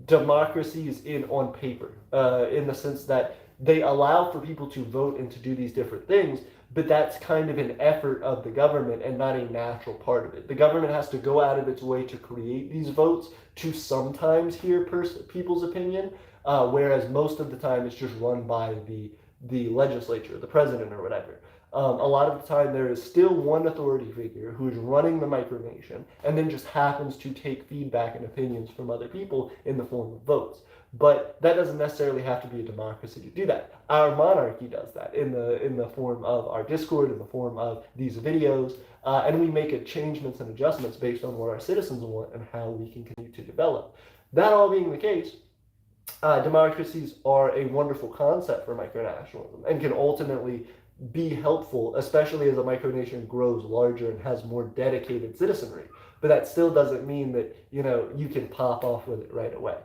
democracies on paper, in the sense that they allow for people to vote and to do these different things, but that's kind of an effort of the government and not a natural part of it. The government has to go out of its way to create these votes to sometimes hear people's opinion, whereas most of the time it's just run by the legislature, the president or whatever. A lot of the time there is still one authority figure who is running the micronation and then just happens to take feedback and opinions from other people in the form of votes. But that doesn't necessarily have to be a democracy to do that. Our monarchy does that in the form of our Discord, in the form of these videos, and we make changements and adjustments based on what our citizens want and how we can continue to develop. That all being the case, democracies are a wonderful concept for micronationalism and can ultimately be helpful, especially as a micronation grows larger and has more dedicated citizenry. But that still doesn't mean that you can pop off with it right away.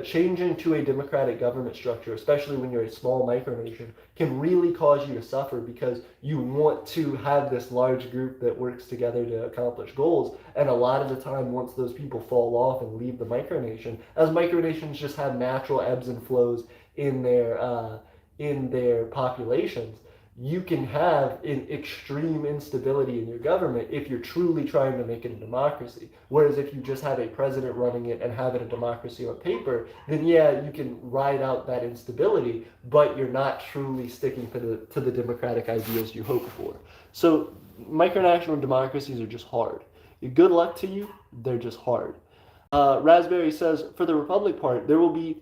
Changing to a democratic government structure, especially when you're a small micronation, can really cause you to suffer because you want to have this large group that works together to accomplish goals. And a lot of the time, once those people fall off and leave the micronation, as micronations just have natural ebbs and flows in their populations, you can have an extreme instability in your government if you're truly trying to make it a democracy. Whereas if you just have a president running it and have it a democracy on paper, then yeah, you can ride out that instability, but you're not truly sticking to the democratic ideals you hope for. So micronational democracies are just hard. Good luck to you, they're just hard. Raspberry says, for the Republic part, there will be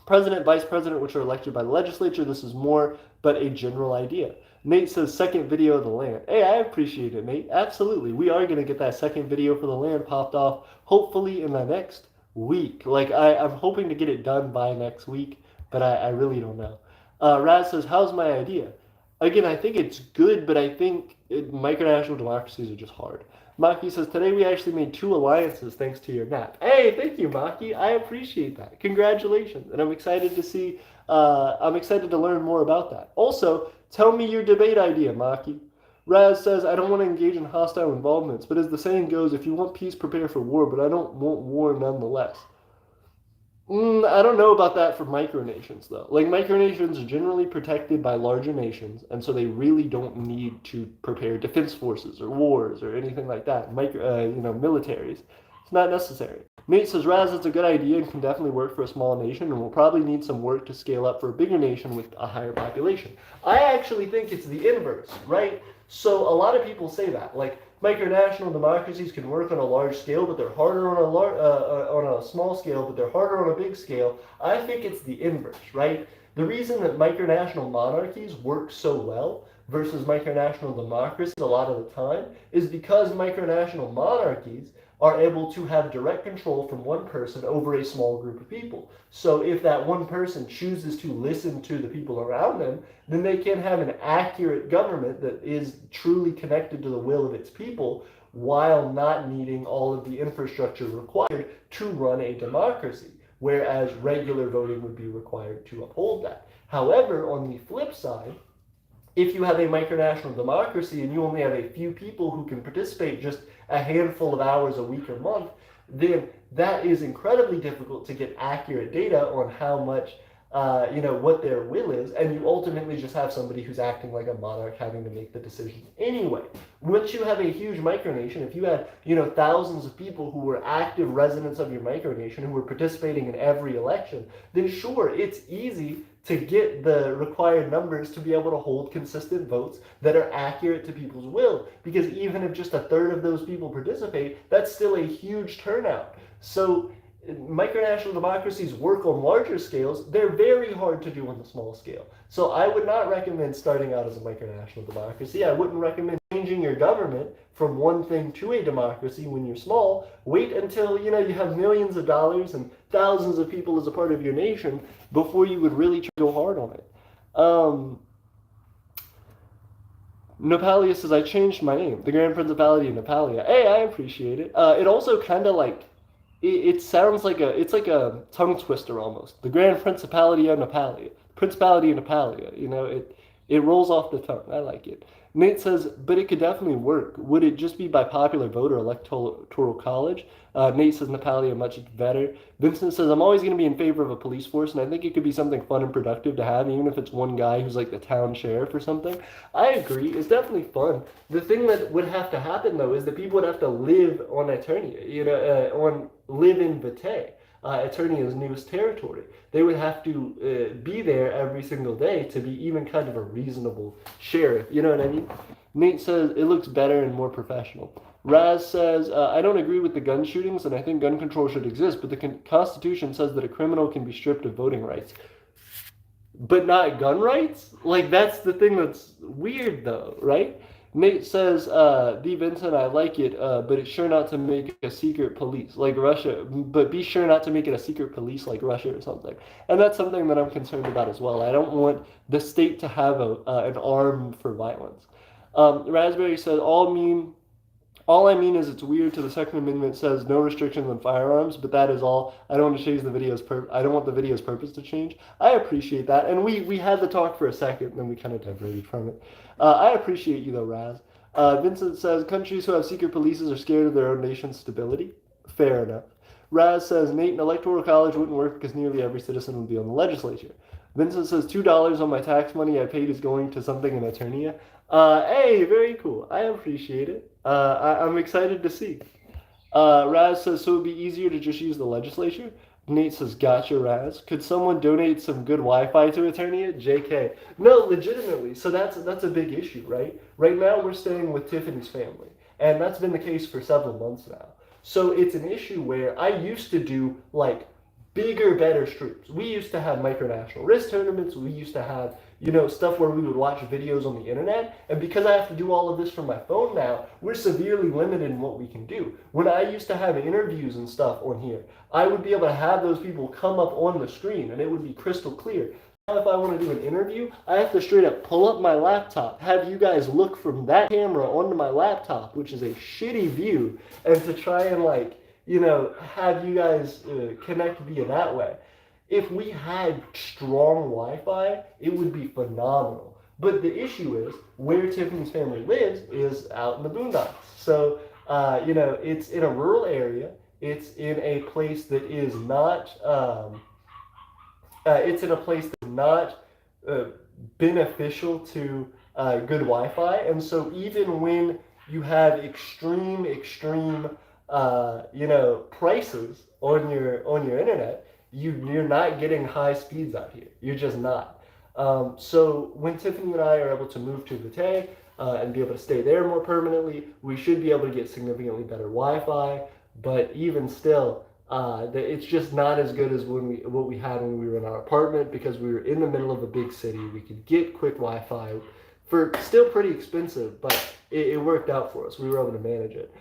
president, vice president, which are elected by the legislature. This is more but a general idea. Nate says, second video of the land. Hey, I appreciate it, Nate. Absolutely. We are going to get that second video for the land popped off, hopefully in the next week. I'm hoping to get it done by next week, but I really don't know. Raz says, how's my idea? Again, I think it's good, but I think micronational democracies are just hard. Maki says, today we actually made 2 alliances thanks to your nap. Hey, thank you, Maki. I appreciate that. Congratulations. And I'm excited to learn more about that. Also, tell me your debate idea, Maki. Raz says, I don't want to engage in hostile involvements, but as the saying goes, if you want peace, prepare for war, but I don't want war nonetheless. I don't know about that for micronations, though. Micronations are generally protected by larger nations, and so they really don't need to prepare defense forces or wars or anything like that. Militaries. It's not necessary. Nate says, Raz, it's a good idea and can definitely work for a small nation, and will probably need some work to scale up for a bigger nation with a higher population. I actually think it's the inverse, right? So a lot of people say that, micronational democracies can work on a large scale, but they're harder on a small scale, but they're harder on a big scale. I think it's the inverse, right? The reason that micronational monarchies work so well versus micronational democracies a lot of the time is because micronational monarchies are able to have direct control from one person over a small group of people. So if that one person chooses to listen to the people around them, then they can have an accurate government that is truly connected to the will of its people while not needing all of the infrastructure required to run a democracy, whereas regular voting would be required to uphold that. However, on the flip side, if you have a micronational democracy and you only have a few people who can participate just a handful of hours a week or month, then that is incredibly difficult to get accurate data on how much what their will is, and you ultimately just have somebody who's acting like a monarch having to make the decisions anyway. Once you have a huge micronation, if you had, thousands of people who were active residents of your micronation who were participating in every election, then sure, it's easy to get the required numbers to be able to hold consistent votes that are accurate to people's will. Because even if just a third of those people participate, that's still a huge turnout. So micronational democracies work on larger scales. They're very hard to do on the small scale. So I would not recommend starting out as a micronational democracy. I wouldn't recommend changing your government from one thing to a democracy when you're small. Wait until you have millions of dollars and thousands of people as a part of your nation before you would really go hard on it. Nepalia says, I changed my name, the Grand Principality of Nepalia. Hey, I appreciate it. It also kind of like, it sounds like it's like a tongue twister almost. The Grand Principality of Nepalia. Principality of Nepalia. It rolls off the tongue. I like it. Nate says, but it could definitely work. Would it just be by popular vote or electoral college? Nate says Nepalia much better. Vincent says, I'm always going to be in favor of a police force, and I think it could be something fun and productive to have, even if it's one guy who's like the town sheriff or something. I agree. It's definitely fun. The thing that would have to happen, though, is that people would have to live on Aeternia, live in Vitae. Aeternia's newest territory. They would have to be there every single day to be even kind of a reasonable sheriff. You know what I mean? Nate says it looks better and more professional. Raz says, I don't agree with the gun shootings, and I think gun control should exist, but the Constitution says that a criminal can be stripped of voting rights. But not gun rights? Like, that's the thing that's weird, though, right? Nate says, the Vincent, I like it, but it's sure not to make a secret police like Russia, but be sure not to make it a secret police like Russia or something. And that's something that I'm concerned about as well. I don't want the state to have an arm for violence. Raspberry says, all I mean is it's weird to the Second Amendment says no restrictions on firearms, but that is all. I don't want to change the video's I don't want the video's purpose to change. I appreciate that, and we had the talk for a second, and then we kind of diverted from it. I appreciate you though, Raz. Vincent says countries who have secret polices are scared of their own nation's stability. Fair enough. Raz says Nate, an electoral college wouldn't work because nearly every citizen would be on the legislature. Vincent says $2 on my tax money I paid is going to something in Aeternia. Hey, very cool. I appreciate it. I'm excited to see. Raz says, so it would be easier to just use the legislature? Nate says, gotcha, Raz. Could someone donate some good Wi-Fi to Aeternia? JK. No, legitimately. So that's a big issue, right? Right now we're staying with Tiffany's family, and that's been the case for several months now. So it's an issue where I used to do like bigger, better streams. We used to have micronational risk tournaments. We used to have, stuff where we would watch videos on the internet. And because I have to do all of this from my phone now, we're severely limited in what we can do. When I used to have interviews and stuff on here, I would be able to have those people come up on the screen and it would be crystal clear. Now if I want to do an interview, I have to straight up pull up my laptop, have you guys look from that camera onto my laptop, which is a shitty view, and to try and have you guys connect via that way. If we had strong Wi-Fi, it would be phenomenal. But the issue is, where Tiffany's family lives is out in the boondocks. So, it's in a rural area. It's in a place that is not, beneficial to good Wi-Fi. And so even when you have extreme prices on your internet, you're not getting high speeds out here. You're just not. So when Tiffany and I are able to move to Vitae and be able to stay there more permanently, we should be able to get significantly better Wi-Fi. But even still, it's just not as good as what we had when we were in our apartment, because we were in the middle of a big city. We could get quick Wi-Fi for still pretty expensive, but it worked out for us. We were able to manage it.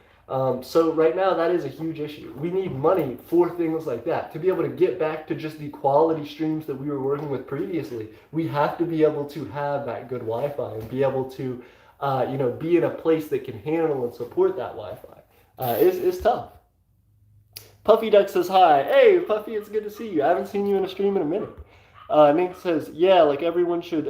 So right now that is a huge issue. We need money for things like that. To be able to get back to just the quality streams that we were working with previously, we have to be able to have that good Wi-Fi and be able to, be in a place that can handle and support that Wi-Fi. It's tough. Puffy Duck says hi. Hey, Puffy, it's good to see you. I haven't seen you in a stream in a minute. Nate says, yeah, like everyone should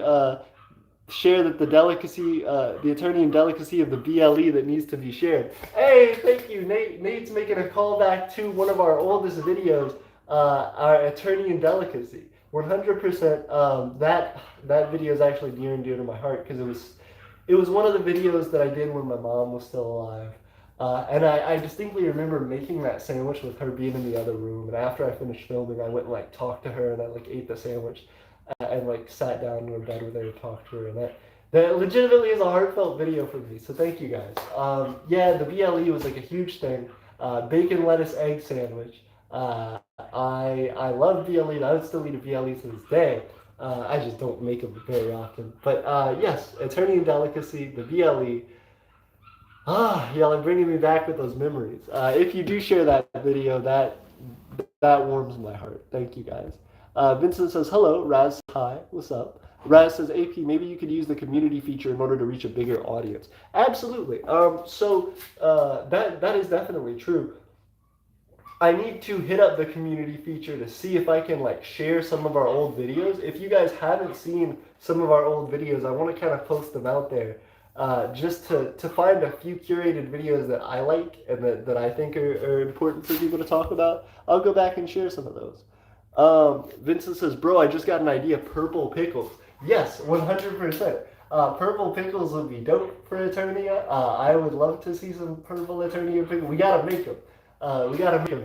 share that the delicacy, the Aeternian delicacy of the BLE that needs to be shared. Hey, thank you, Nate. Nate's making a callback to one of our oldest videos, our Aeternian delicacy. 100%. That video is actually near and dear to my heart because it was one of the videos that I did when my mom was still alive. And I distinctly remember making that sandwich with her being in the other room. And after I finished filming, I went and like talked to her and I like ate the sandwich and like sat down in her bed with her and talked to her. And that legitimately is a heartfelt video for me. So thank you guys. Yeah, the BLE was like a huge thing. Bacon, lettuce, egg sandwich. I love BLE. I would still eat a BLE to this day. I just don't make them very often. But yes, Eternian delicacy, the BLE. Y'all are bringing me back with those memories. If you do share that video, that warms my heart. Thank you guys. Vincent says, hello. Raz, hi. What's up? Raz says, AP, maybe you could use the community feature in order to reach a bigger audience. Absolutely. That is definitely true. I need to hit up the community feature to see if I can like share some of our old videos. If you guys haven't seen some of our old videos, I want to kind of post them out there. Just to find a few curated videos that I like and that I think are important for people to talk about. I'll go back and share some of those. Vincent says, bro, I just got an idea, purple pickles. Yes, 100%. Purple pickles would be dope for Eternia. I would love to see some purple Eternia pickles. We gotta make them.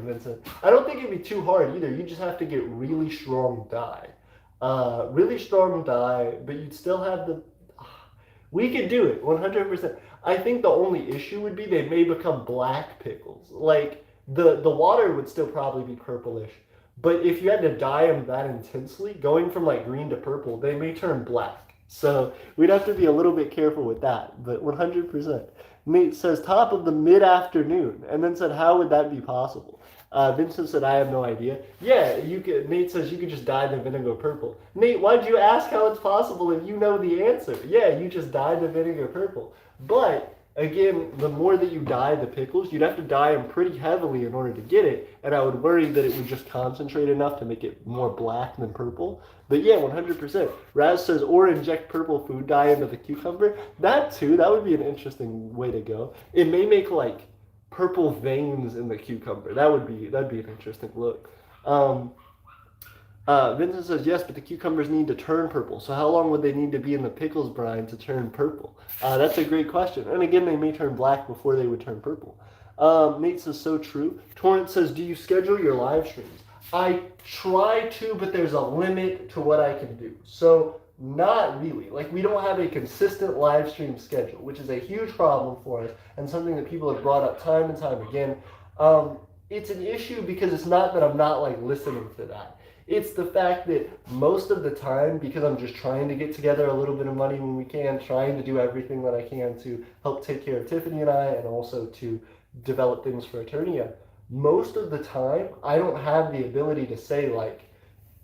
Vincent. I don't think it'd be too hard either. You just have to get really strong dye. But you'd still have the... We could do it, 100%. I think the only issue would be they may become black pickles. Like, the water would still probably be purplish. But if you had to dye them that intensely, going from like green to purple, they may turn black. So we'd have to be a little bit careful with that, but 100%. Nate says, top of the mid-afternoon, and then said, how would that be possible? Vincent said, I have no idea. Yeah, you could. Nate says you could just dye the vinegar purple. Nate, why'd you ask how it's possible if you know the answer? Yeah, you just dye the vinegar purple. But again, the more that you dye the pickles, you'd have to dye them pretty heavily in order to get it, and I would worry that it would just concentrate enough to make it more black than purple. But yeah, 100%. Raz says, or inject purple food dye into the cucumber. That too, that would be an interesting way to go. It may make like purple veins in the cucumber. That'd be an interesting look. Vincent says, yes, but the cucumbers need to turn purple. So how long would they need to be in the pickles brine to turn purple? That's a great question. And again, they may turn black before they would turn purple. Nate says, so true. Torrance says, do you schedule your live streams? I try to, but there's a limit to what I can do. So not really. Like, we don't have a consistent live stream schedule, which is a huge problem for us and something that people have brought up time and time again. It's an issue because it's not that I'm not like listening to that. It's the fact that most of the time, because I'm just trying to get together a little bit of money when we can, trying to do everything that I can to help take care of Tiffany and I, and also to develop things for Eternia, most of the time, I don't have the ability to say like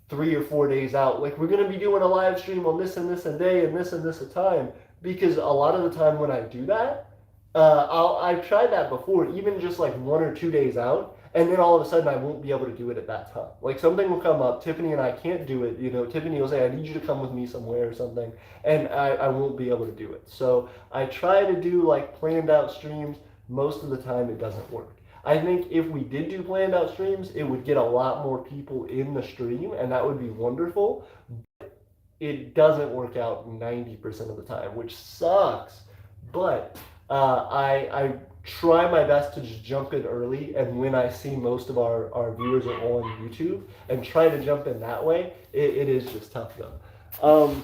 3 or 4 days out, like we're going to be doing a live stream on this and this a day and this a time, because a lot of the time when I do that, I've tried that before, even just like 1 or 2 days out, and then all of a sudden I won't be able to do it at that time. Like something will come up, Tiffany and I can't do it, you know, Tiffany will say, I need you to come with me somewhere or something, and I won't be able to do it. So I try to do like planned out streams. Most of the time it doesn't work. I think if we did do planned out streams, it would get a lot more people in the stream, and that would be wonderful. But it doesn't work out 90% of the time, which sucks. But I try my best to just jump in early, and when I see most of our viewers are on YouTube, and try to jump in that way. It is just tough though.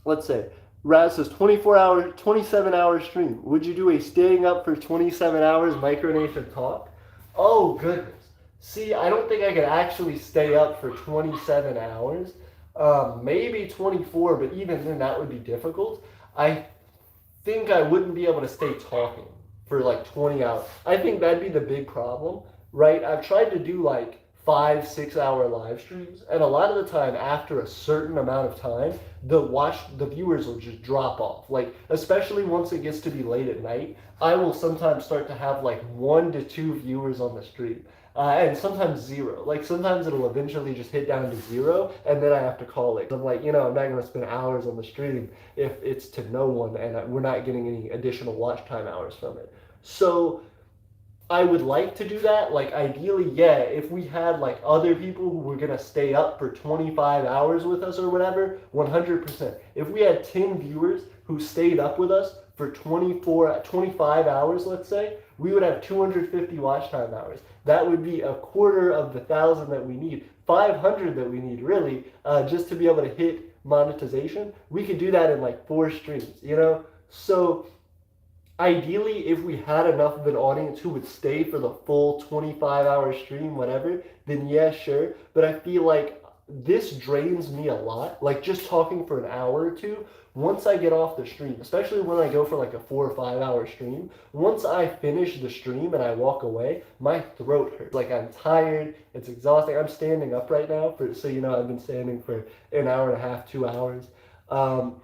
Let's say, Raz says 27-hour stream. Would you do a staying up for 27 hours Micronation talk? Oh, goodness. See, I don't think I could actually stay up for 27 hours. Maybe 24, but even then that would be difficult. I think I wouldn't be able to stay talking for like 20 hours. I think that'd be the big problem, right? I've tried to do like 5-6 hour live streams, and a lot of the time after a certain amount of time the viewers will just drop off, like especially once it gets to be late at night. I will sometimes start to have like 1 to 2 viewers on the stream, and sometimes 0. Like sometimes it'll eventually just hit down to 0, and then I have to call it. I'm like, you know, I'm not going to spend hours on the stream if it's to no one and we're not getting any additional watch time hours from it. So I would like to do that. Like ideally, yeah, if we had like other people who were gonna stay up for 25 hours with us or whatever, 100%. If we had 10 viewers who stayed up with us for 25 hours, let's say, we would have 250 watch time hours. That would be a quarter of the 1,000 that we need, 500 that we need really, just to be able to hit monetization. We could do that in like 4 streams, you know? So ideally, if we had enough of an audience who would stay for the full 25-hour stream, whatever, then yeah, sure. But I feel like this drains me a lot. Like just talking for an hour or two, once I get off the stream, especially when I go for like a 4 or 5 hour stream, once I finish the stream and I walk away, my throat hurts. Like I'm tired, it's exhausting. I'm standing up right now so you know I've been standing for an hour and a half, 2 hours.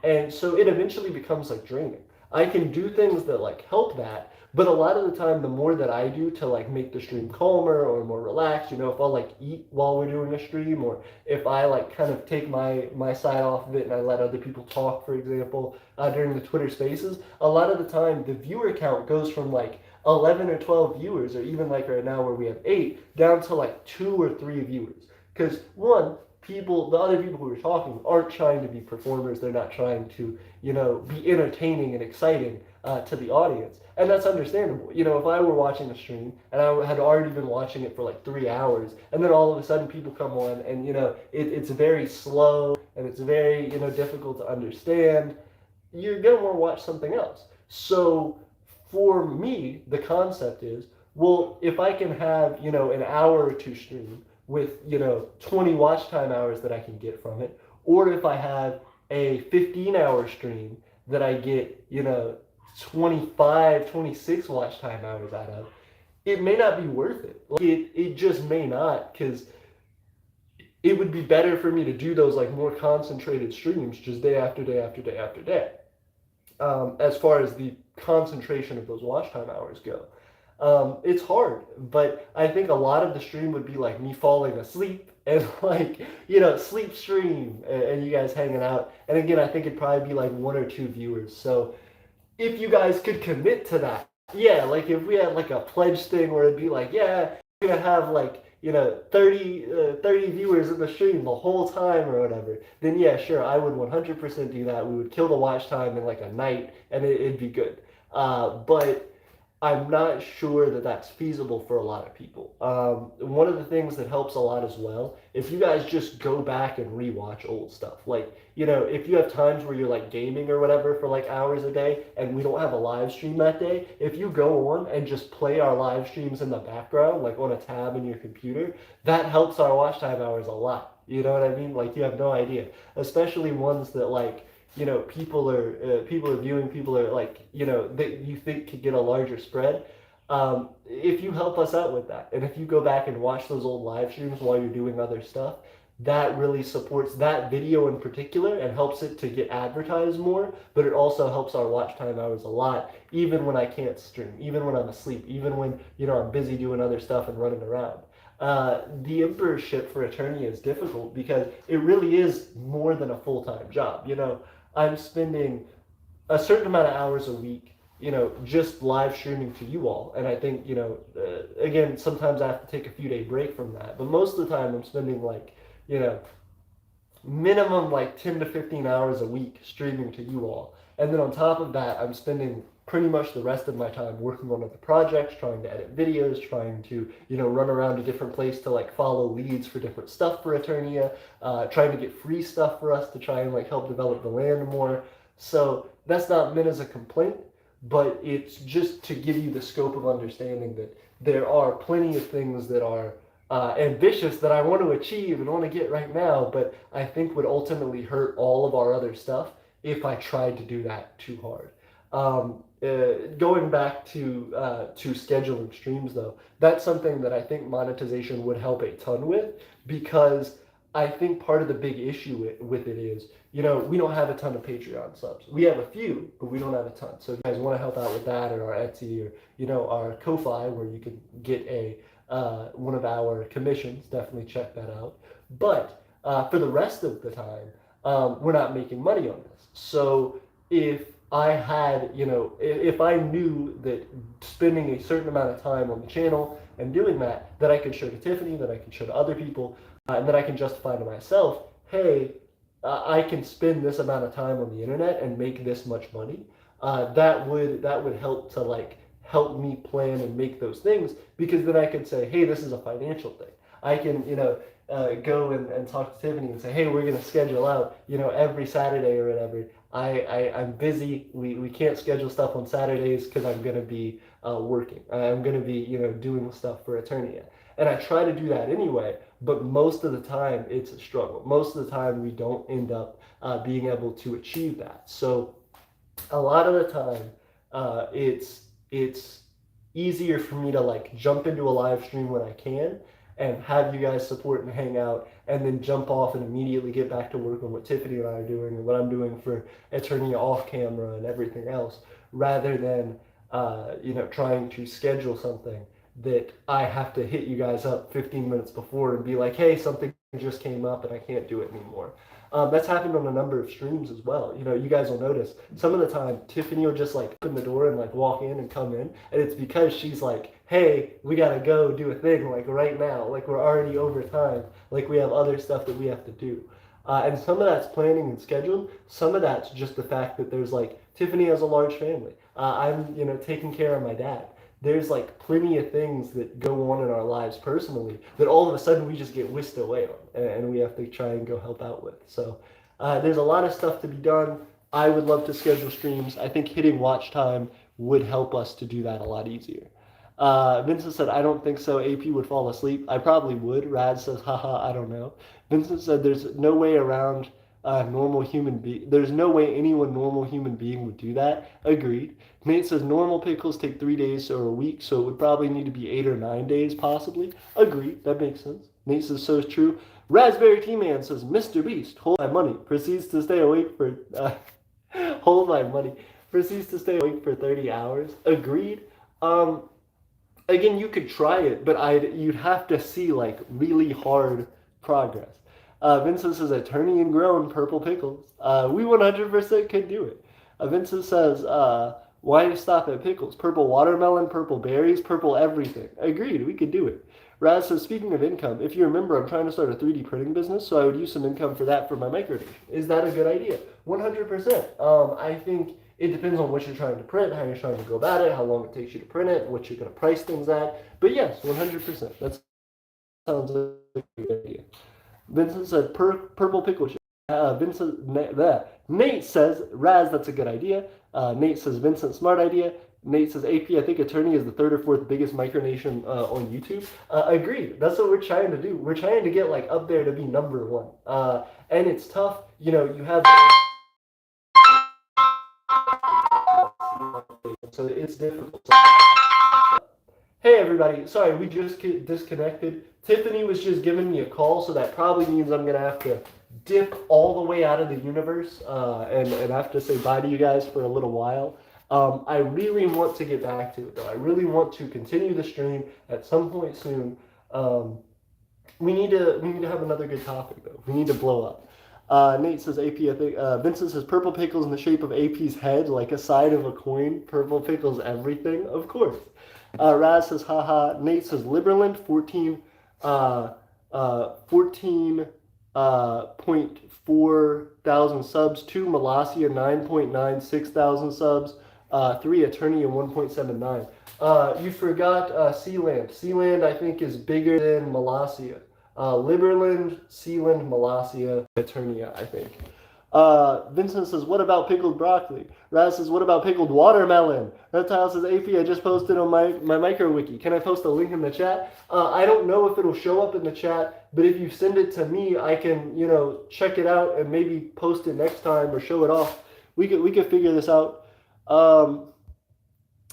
And so it eventually becomes like draining. I can do things that like help that, but a lot of the time, the more that I do to like make the stream calmer or more relaxed, you know, if I'll like eat while we're doing a stream, or if I like kind of take my side off of it and I let other people talk, for example, during the Twitter Spaces, a lot of the time the viewer count goes from like 11 or 12 viewers, or even like right now where we have 8, down to like 2 or 3 viewers. Because one, the other people who are talking aren't trying to be performers. They're not trying to, you know, be entertaining and exciting to the audience. And that's understandable. You know, if I were watching a stream and I had already been watching it for like 3 hours, and then all of a sudden people come on and, you know, it's very slow and it's very, you know, difficult to understand, you're going to want to watch something else. So for me, the concept is, well, if I can have, you know, an hour or two stream with, you know, 20 watch time hours that I can get from it, or if I have a 15-hour stream that I get, you know, 25, 26 watch time hours out of, it may not be worth it. Like, it just may not, because it would be better for me to do those like more concentrated streams just day after day after day after day, as far as the concentration of those watch time hours go. It's hard, but I think a lot of the stream would be like me falling asleep and like, you know, sleep stream and you guys hanging out. And again, I think it'd probably be like 1 or 2 viewers. So if you guys could commit to that, yeah, like if we had like a pledge thing where it'd be like, yeah, we're gonna have like, you know, 30 viewers in the stream the whole time or whatever, then yeah, sure, I would 100% do that. We would kill the watch time in like a night and it'd be good. But I'm not sure that that's feasible for a lot of people. One of the things that helps a lot as well, if you guys just go back and rewatch old stuff, like, you know, if you have times where you're like gaming or whatever for like hours a day and we don't have a live stream that day, if you go on and just play our live streams in the background, like on a tab in your computer, that helps our watch time hours a lot. You know what I mean? Like you have no idea, especially ones that like, you know, people are viewing, people are like, you know, that you think could get a larger spread. If you help us out with that, and if you go back and watch those old live streams while you're doing other stuff, that really supports that video in particular and helps it to get advertised more. But it also helps our watch time hours a lot, even when I can't stream, even when I'm asleep, even when, you know, I'm busy doing other stuff and running around. The emperorship for Eternia is difficult because it really is more than a full-time job. You know, I'm spending a certain amount of hours a week, you know, just live streaming to you all. And I think, you know, again, sometimes I have to take a few day break from that. But most of the time I'm spending like, you know, minimum like 10 to 15 hours a week streaming to you all. And then on top of that, I'm spending pretty much the rest of my time working on other projects, trying to edit videos, trying to, you know, run around a different place to like follow leads for different stuff for Eternia, trying to get free stuff for us to try and like help develop the land more. So that's not meant as a complaint, but it's just to give you the scope of understanding that there are plenty of things that are ambitious that I want to achieve and want to get right now, but I think would ultimately hurt all of our other stuff if I tried to do that too hard. Going back to scheduling streams though, that's something that I think monetization would help a ton with, because I think part of the big issue with it is, you know, we don't have a ton of Patreon subs. We have a few, but we don't have a ton. So if you guys want to help out with that, or our Etsy, or, you know, our Ko-Fi, where you can get a one of our commissions, definitely check that out. But for the rest of the time, we're not making money on this. So if I had, if I knew that spending a certain amount of time on the channel and doing that I could show to Tiffany, that I could show to other people, and that I can justify to myself, hey, I can spend this amount of time on the internet and make this much money. That would help to help me plan and make those things, because then I could say, hey, this is a financial thing. I can, go and talk to Tiffany and say, hey, we're going to schedule out, every Saturday or whatever. I'm busy. We can't schedule stuff on Saturdays because I'm going to be working. I'm going to be, doing stuff for Aeternia. And I try to do that anyway, but most of the time it's a struggle. Most of the time we don't end up being able to achieve that. So a lot of the time, it's easier for me to jump into a live stream when I can and have you guys support and hang out, and then jump off and immediately get back to work on what Tiffany and I are doing and what I'm doing for Aeternia off camera and everything else, rather than trying to schedule something that I have to hit you guys up 15 minutes before and be like, hey, something just came up and I can't do it anymore. That's happened on a number of streams as well. You guys will notice some of the time Tiffany will just open the door and walk in and come in, and it's because she's like, hey, we gotta go do a thing right now. We're already over time. We have other stuff that we have to do. And some of that's planning and scheduled. Some of that's just the fact that there's Tiffany has a large family. I'm taking care of my dad. There's plenty of things that go on in our lives personally that all of a sudden we just get whisked away on, and we have to try and go help out with. So there's a lot of stuff to be done. I would love to schedule streams. I think hitting watch time would help us to do that a lot easier. Vincent said, I don't think so. AP would fall asleep. I probably would. Rad says, haha, I don't know. Vincent said, there's no way around normal human being. There's no way anyone normal human being would do that. Agreed. Nate says, normal pickles take 3 days or a week, so it would probably need to be 8 or 9 days, possibly. Agreed. That makes sense. Nate says, so is true. Raspberry T-Man says, Mr. Beast, hold my money. Proceeds to stay awake for, hold my money. Proceeds to stay awake for 30 hours. Agreed. Again, you could try it, but you'd have to see really hard progress. Vincent says, Aeternian grown purple pickles. We 100% could do it. Vincent says, why stop at pickles? Purple watermelon, purple berries, purple everything. Agreed, we could do it. Raz says, speaking of income, if you remember, I'm trying to start a 3D printing business, so I would use some income for that for my micronation. Is that a good idea? 100%. I think it depends on what you're trying to print, how you're trying to go about it, how long it takes you to print it, what you're going to price things at. But yes, 100%. That sounds like a good idea. Vincent said, purple pickle chip. Nate says, Raz, that's a good idea. Nate says, Vincent, smart idea. Nate says, AP, I think Aeternia is the 3rd or 4th biggest micronation on YouTube. Agreed. That's what we're trying to do. We're trying to get up there to be number 1. And it's tough. You have... So it's difficult. Hey everybody, sorry, we just disconnected. Tiffany was just giving me a call, so that probably means I'm gonna have to dip all the way out of the universe and have to say bye to you guys for a little while. I really want to get back to it though. I really want to continue the stream at some point soon. We need to have another good topic though. We need to blow up. Nate says, AP, I think, Vincent says, purple pickles in the shape of AP's head, like a side of a coin. Purple pickles everything, of course. Raz says, haha. Nate says, Liberland, 14.4 thousand subs. 2, Malasia, 9.96 thousand subs. 3, Aeternia, 1.79. You forgot Sealand. Sealand, I think, is bigger than Malasia. Liberland, Sealand, Malasia, Aeternia, I think. Vincent says, what about pickled broccoli? Raz says, what about pickled watermelon? Reptile says, AP, I just posted on my micro wiki. Can I post a link in the chat? I don't know if it'll show up in the chat, but if you send it to me, I can, check it out and maybe post it next time or show it off. We could figure this out.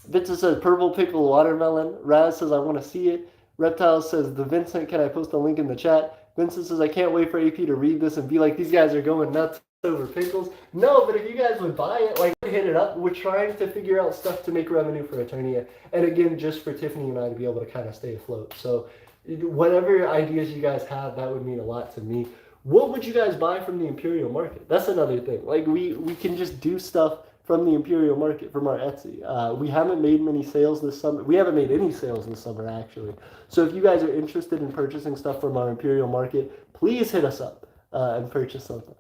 Vincent says, purple pickled watermelon. Raz says, I want to see it. Reptile says, the Vincent, can I post a link in the chat? Vincent says, I can't wait for AP to read this and be like, these guys are going nuts over pickles. No, but if you guys would buy it, hit it up. We're trying to figure out stuff to make revenue for Aeternia. And again, just for Tiffany and I to be able to kind of stay afloat. So whatever ideas you guys have, that would mean a lot to me. What would you guys buy from the Imperial market? That's another thing. We can just do stuff from the Imperial Market, from our Etsy. We haven't made many sales this summer. We haven't made any sales this summer, actually. So if you guys are interested in purchasing stuff from our Imperial Market, please hit us up and purchase something.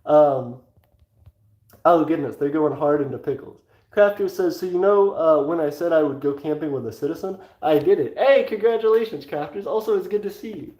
Oh, goodness, they're going hard into pickles. Crafter says, so you know when I said I would go camping with a citizen? I did it. Hey, congratulations, Crafters. Also, it's good to see you.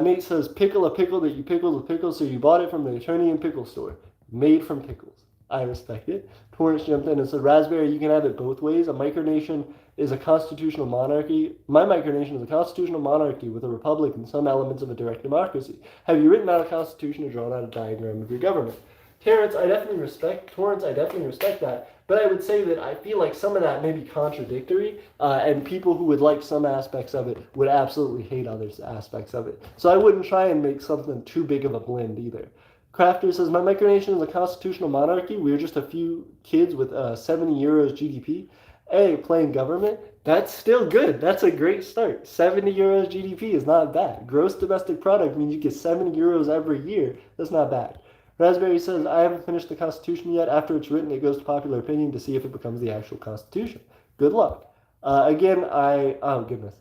Nate says, pickle a pickle that you pickled with pickles, so you bought it from the Eternian pickle store. Made from pickles. I respect it. Torrance jumped in and said, Raspberry, you can have it both ways. A micronation is a constitutional monarchy. My micronation is a constitutional monarchy with a republic and some elements of a direct democracy. Have you written out a constitution or drawn out a diagram of your government? Torrance, I definitely respect that. But I would say that I feel like some of that may be contradictory, and people who would like some aspects of it would absolutely hate other aspects of it. So I wouldn't try and make something too big of a blend either. Crafter says, my micronation is a constitutional monarchy. We're just a few kids with 70 euros GDP. Hey, playing government, that's still good. That's a great start. 70 euros GDP is not bad. Gross domestic product means you get 70 euros every year. That's not bad. Raspberry says, I haven't finished the Constitution yet. After it's written, it goes to popular opinion to see if it becomes the actual Constitution. Good luck. Again, oh goodness.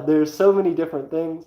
There's so many different things.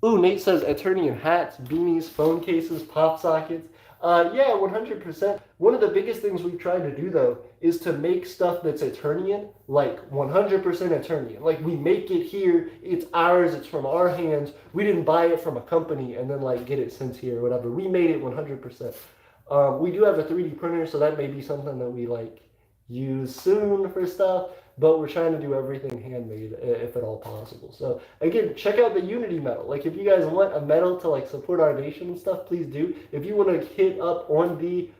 Ooh, Nate says Aeternian hats, beanies, phone cases, pop sockets. Yeah, 100%. One of the biggest things we've tried to do, though, is to make stuff that's Aeternian, like 100% Aeternian. Like, we make it here, it's ours, it's from our hands. We didn't buy it from a company and then, like, get it sent here or whatever. We made it 100%. We do have a 3D printer, so that may be something that we, like, use soon for stuff. But we're trying to do everything handmade if at all possible. So again, check out the Unity medal. Like if you guys want a medal to like support our nation and stuff, please do. If you want to hit up on the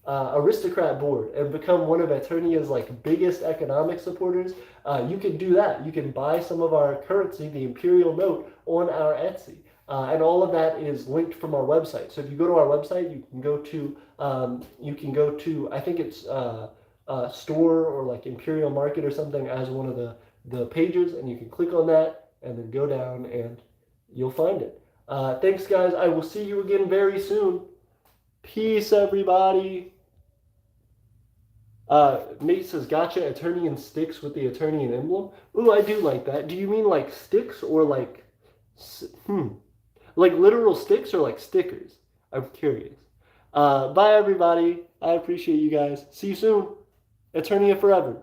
aristocrat board and become one of Aeternia's like biggest economic supporters, you can do that. You can buy some of our currency, the Imperial Note, on our Etsy. And all of that is linked from our website. So if you go to our website, you can go to I think it's store or like Imperial Market or something as one of the pages, and you can click on that and then go down and you'll find it. Thanks guys, I will see you again very soon. Peace everybody. Nate says, gotcha, Aeternian sticks with the Aeternian emblem. Ooh, I do like that. Do you mean like sticks or like, like literal sticks or like stickers? I'm curious. Bye everybody. I appreciate you guys. See you soon. Aeternia forever.